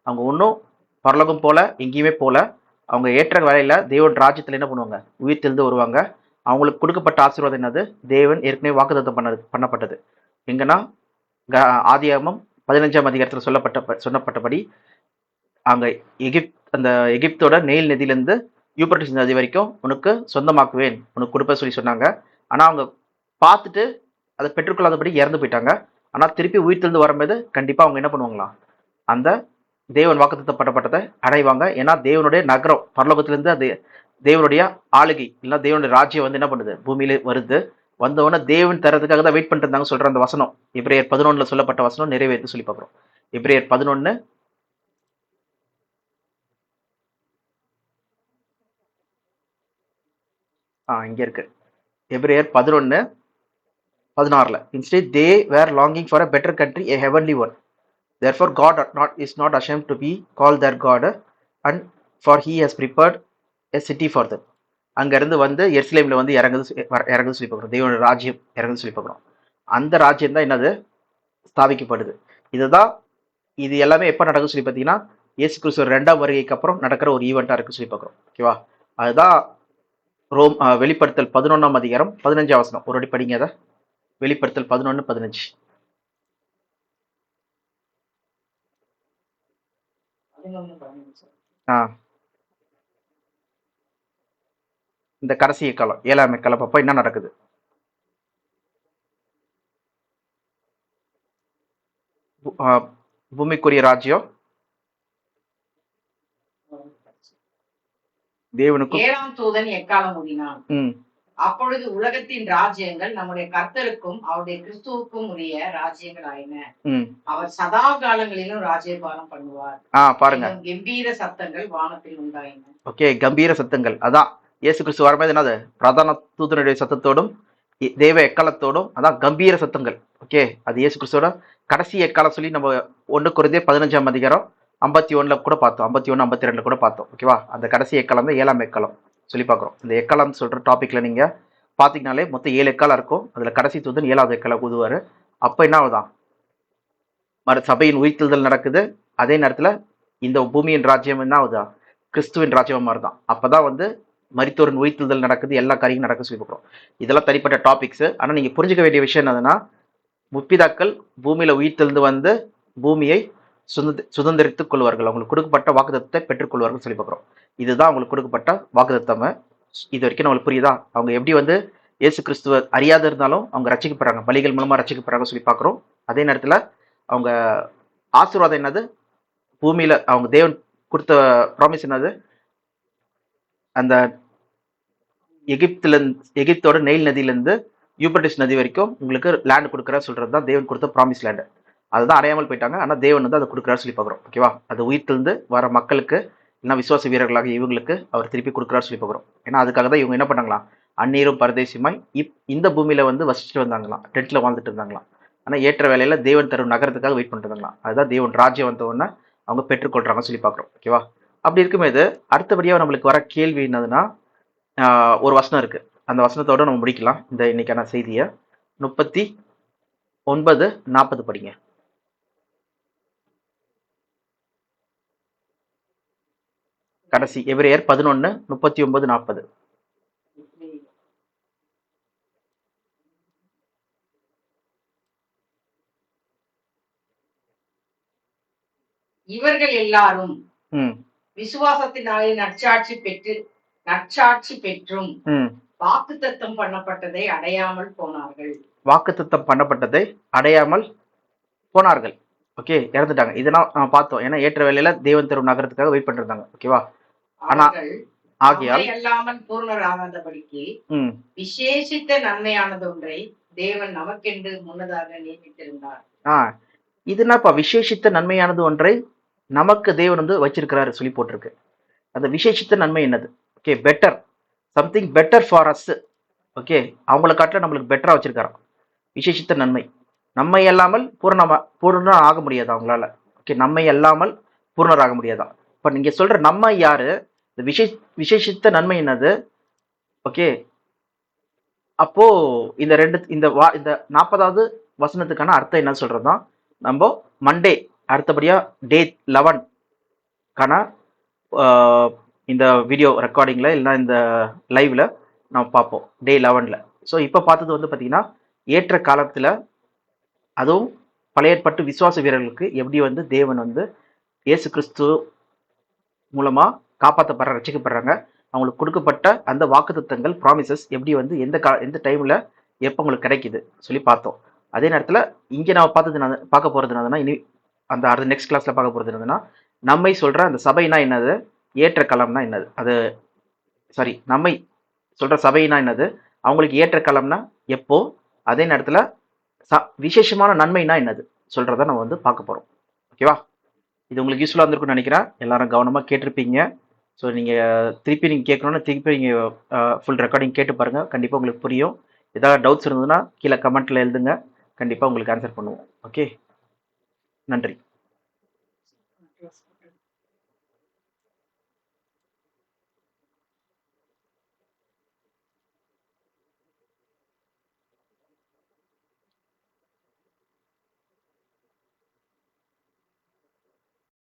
அவங்க ஒன்றும் பரலோகம் போல எங்கேயுமே போல. அவங்க ஏற்ற வேலையில தேவன் ராஜ்யத்துல என்ன பண்ணுவாங்க? உயிர் தெளிந்து வருவாங்க. அவங்களுக்கு கொடுக்கப்பட்ட ஆசீர்வாதம் என்னது? தேவன் ஏற்கனவே வாக்குத்தத்தம் பண்ணப்பட்டது. எங்கன்னா ஆதியாகமம் 15ஆம் அதிகாரத்துல சொல்லப்பட்டபடி அங்க அந்த எகிப்தோட நெயில் நதியிலிருந்து யூப்ரட்டிஸ் நதி வரைக்கும் உனக்கு சொந்தமாக்குவேன், உனக்கு கொடுப்ப சொல்லி சொன்னாங்க. ஆனா அவங்க பார்த்துட்டு அதை பெற்றுக்கொள்ளாதபடி இறந்து போயிட்டாங்க. ஆனா திருப்பி உயிர் தெளிந்து வரும்போது கண்டிப்பா அவங்க என்ன பண்ணுவாங்களாம்? அந்த தேவன் வாக்குத்தத்தப்பட்டதை அடைவாங்க. ஏன்னா தேவனுடைய நகரம் பரலோகத்திலிருந்து அது தேவனுடைய ஆளுகை இல்ல தேவனுடைய ராஜ்யம் வந்து என்ன பண்ணுது? பூமியில வருது. வந்தவொடனே தேவன் தரதுக்காக தான் வெயிட் பண்ணிட்டு இருந்தாங்க சொல்ற அந்த வசனம் எபிரேயர் 11ல சொல்லப்பட்ட வசனம் நிறைவேற்று சொல்லி பார்க்கிறோம். எபிரேயர் 11 இங்க இருக்கு. எபிரேயர் 11:16. Instead they were longing for a better country, a heavenly one. Therefore God is not ashamed to be called their God, and for he has prepared a city for them. அங்க இருந்து வந்து எருசலேம்ல வந்து இறங்குது சொல்லி பார்க்கிறோம். தேவனுடைய ராஜ்யம் இறங்குது சொல்லி பார்க்கிறோம். அந்த ராஜ்யம் தான் என்னது? ஸ்தாபிக்கப்படுது. இதுதான் இது எல்லாமே எப்ப நடக்கும் சொல்லி பார்த்தீங்கன்னா, இயேசு கிறிஸ்து 2ஆம் வருகைக்கு அப்புறம் நடக்கிற ஒரு ஈவெண்டா இருக்கு சொல்லி பார்க்கிறோம். ஓகேவா? அதுதான் வெளிப்படுத்தல் 11ஆம் அதிகாரம் 15ஆம் வசனம். ஒரு அடி படிங்க அதை. வெளிப்படுத்தல் 11:15. இந்த கடைசி காலம் 7ஆம் காலம் அப்ப என்ன நடக்குது? பூமிக்குரிய ராஜ்யம் தேவனுக்கு 7ஆம் தூதன் எக்காலம் ஊதினான். அப்பொழுது உலகத்தின் ராஜ்யங்கள் நம்முடைய கர்த்தருக்கும் அவருடைய கிறிஸ்துவுக்கும் உரிய ராஜ்யங்கள் ஆயின. அவர் சதா காலங்களிலும் ராஜ்யபாரம் பண்ணுவார். பாருங்க, கம்பீர சத்தங்கள் வானத்தில் உண்டாயின. ஓகே, கம்பீர சத்தங்கள். அதான் இயேசு கிறிஸ்து வரும்போது என்னது? பிரதான தூதனுடைய சத்தத்தோடும் தேவ எக்காலத்தோடும், அதான் கம்பீர சத்தங்கள். ஓகே, அது இயேசு கிறிஸ்துவோட கடைசி எக்காலம் சொல்லி நம்ம 1 கொரிந்தியர் 15ஆம் அதிகாரம் 51ல கூட பார்த்தோம், 51, 52ல கூட பார்த்தோம். ஓகேவா? அந்த கடைசி எக்காலம் தான் 7ஆம் எக்காலம் சொல்லி பார்க்குறோம். இந்த எக்காலம் சொல்ற டாபிக்ல நீங்க பாத்தீங்கன்னாலே மொத்தம் 7 எக்காலம் இருக்கும். அதுல கடைசி தூதன் 7வது எக்காலம் ஊதுவாரு. அப்ப என்ன ஆகுதான்? சபையின் உயிர்த்தெழுதல் நடக்குது. அதே நேரத்துல இந்த பூமியின் ராஜ்யம் என்ன ஆகுதா? கிறிஸ்துவின் ராஜ்யம் மாதிரிதான். அப்பதான் வந்து மரித்தோரின் உயிர்த்தெழுதல் நடக்குது, எல்லா காரியம் நடக்க சொல்லி பார்க்குறோம். இதெல்லாம் தனிப்பட்ட டாபிக்ஸ். ஆனா நீங்க புரிஞ்சுக்க வேண்டிய விஷயம் என்னதுன்னா, முற்பிதாக்கள் பூமியில உயிர்த்தெழுந்து வந்து பூமியை சுதந்திரித்துக் கொள்வார்கள், அவங்களுக்கு கொடுக்கப்பட்ட வாக்குத்தத்தத்தை பெற்றுக்கொள்வார்கள் சொல்லி பார்க்குறோம். இதுதான் அவங்களுக்கு கொடுக்கப்பட்ட வாக்குத்தத்தம். இது வரைக்கும் நம்மளுக்கு புரியுதா? அவங்க எப்படி வந்து இயேசு கிறிஸ்துவ அறியாத இருந்தாலும் அவங்க ரட்சிக்கப்படுறாங்க, பலிகள் மூலமா ரட்சிக்கப்படுறாங்க சொல்லி பார்க்குறோம். அதே நேரத்தில் அவங்க ஆசீர்வாதம் என்னது? பூமியில அவங்க தேவன் கொடுத்த ப்ராமிஸ் என்னது? அந்த எகிப்தோட நெயில் நதியிலிருந்து யூப்ரட்டிஸ் நதி வரைக்கும் உங்களுக்கு லேண்ட் கொடுக்குறா சொல்றது தான் தேவன் கொடுத்த ப்ராமிஸ் லேண்டு. அதுதான் அடையாமல் போயிட்டாங்க, ஆனால் தேவன் வந்து அதை கொடுக்குறாரு சொல்லி பார்க்குறோம். ஓகேவா? அது உயிர்த்திலிருந்து வர மக்களுக்கு, இல்லைன்னா விசுவாச வீரர்களாக இவங்களுக்கு அவர் திருப்பி கொடுக்குறாரு சொல்லி பார்க்குறோம். ஏன்னா அதுக்காக தான் இவங்க என்ன பண்ணாங்களாம், அந்நீரும் பரதேசியமாய் இந்த பூமியில வந்து வசிச்சுட்டு வந்தாங்களாம், டென்ட்ல வாழ்ந்துட்டு இருந்தாங்களாம். ஆனால் ஏற்ற வேலையில தேவன் தரும் நகரத்துக்காக வெயிட் பண்ணிட்டு இருந்தாங்களாம். அதுதான் தேவன் ராஜ்யம் வந்த உடனே அவங்க பெற்றுக்கொள்றாங்கன்னு சொல்லி பார்க்குறோம். ஓகேவா? அப்படி இருக்கும்போது அடுத்தபடியாக நம்மளுக்கு வர கேள்வி என்னதுன்னா, ஒரு வசனம் இருக்கு, அந்த வசனத்தோட நம்ம முடிக்கலாம் இந்த இன்னைக்கான செய்தியை. 39:40 படிங்க. கடைசி எபிரேயர் 11:39-40. இவர்கள் எல்லாரும் விசுவாசத்தினாலே நற்சாட்சி பெற்றும் வாக்குத்தத்தம் பண்ணப்பட்டதை அடையாமல் போனார்கள். வாக்குத்தத்தம் பண்ணப்பட்டதை அடையாமல் போனார்கள். ஓகே, இறந்துட்டாங்க. இதெல்லாம் பார்த்தோம். ஏன்னா ஏற்ற வேலையில தேவன் தரும் நகரத்துக்காக வெயிட் பண்ணிருந்தாங்க. ஓகேவா? ஆனா ஆகையால் அல்லாமல் பூர்ணராகாதபடிக்கு விசேஷித்த நன்மையானது ஒன்றை தேவன் நமக்கென்று முன்னதாக நியமித்திருந்தார். இது என்னப்பா விசேஷித்த நன்மையானது ஒன்றை நமக்கு தேவன் வந்து வச்சிருக்கிறாரு சொல்லி போட்டிருக்கு. அந்த விசேஷித்த நன்மை என்னது? Okay, better, something better for us. Okay, அவங்கள காட்டில நம்மளுக்கு பெட்டரா வச்சிருக்காராம். விசேஷித்த நன்மை. நம்மை அல்லாமல் பூர்ணம் ஆக முடியாது அவங்களால. ஓகே, நம்மை அல்லாமல் பூர்ணராக முடியாதான். இப்ப நீங்க சொல்ற நம்ம யாரு? இந்த விசேஷித்த நன்மை என்னது? ஓகே, அப்போ இந்த 40வது வசனத்துக்கான அர்த்தம் என்ன சொல்றதுதான் நம்ம மண்டே அடுத்தபடியா டே 11 இந்த வீடியோ ரெக்கார்டிங்ல இல்லைன்னா இந்த லைவ்ல நம்ம பார்ப்போம், டே 11ல. ஸோ இப்போ பார்த்தது வந்து பார்த்தீங்கன்னா ஏற்ற காலத்தில், அதுவும் பழைய ஏற்பாட்டு விசுவாச வீரர்களுக்கு எப்படி வந்து தேவன் வந்து இயேசு கிறிஸ்து மூலமா ரட்சிக்கப்படுறாங்க, அவங்களுக்கு கொடுக்கப்பட்ட அந்த வாக்குத்தத்தங்கள் ப்ராமிசஸ் எப்படி வந்து எந்த டைம்ல எப்போ உங்களுக்கு கிடைக்குது சொல்லி பார்த்தோம். அதே நேரத்தில் இங்கே நான் பார்க்க போறது என்னதுன்னா, இனி அந்த நெக்ஸ்ட் கிளாஸ்ல பார்க்க போறது என்னதுன்னா, நம்மை சொல்ற அந்த சபைனா என்னது, ஏற்ற களம்னா என்னது, அது சாரி நம்மை சொல்ற சபைனா என்னது, அவங்களுக்கு ஏற்ற களம்னா எப்போ, அதே நேரத்தில் விசேஷமான நன்மைனா என்னது சொல்றத நம்ம வந்து பார்க்க போறோம். ஓகேவா? இது உங்களுக்கு யூஸ்ஃபுல்லாக இருந்திருக்கும்னு நினைக்கிறேன். எல்லாரும் கவனமாக கேட்டிருப்பீங்க. ஸோ நீங்கள் திருப்பி கேட்கணுன்னா திருப்பி நீங்கள் ஃபுல் ரெக்கார்டிங் கேட்டு பாருங்கள், கண்டிப்பாக உங்களுக்கு புரியும். ஏதாவது டவுட்ஸ் இருந்ததுன்னா கீழே கமெண்ட்டில் எழுதுங்க, கண்டிப்பாக உங்களுக்கு ஆன்சர் பண்ணுவோம். ஓகே, நன்றி.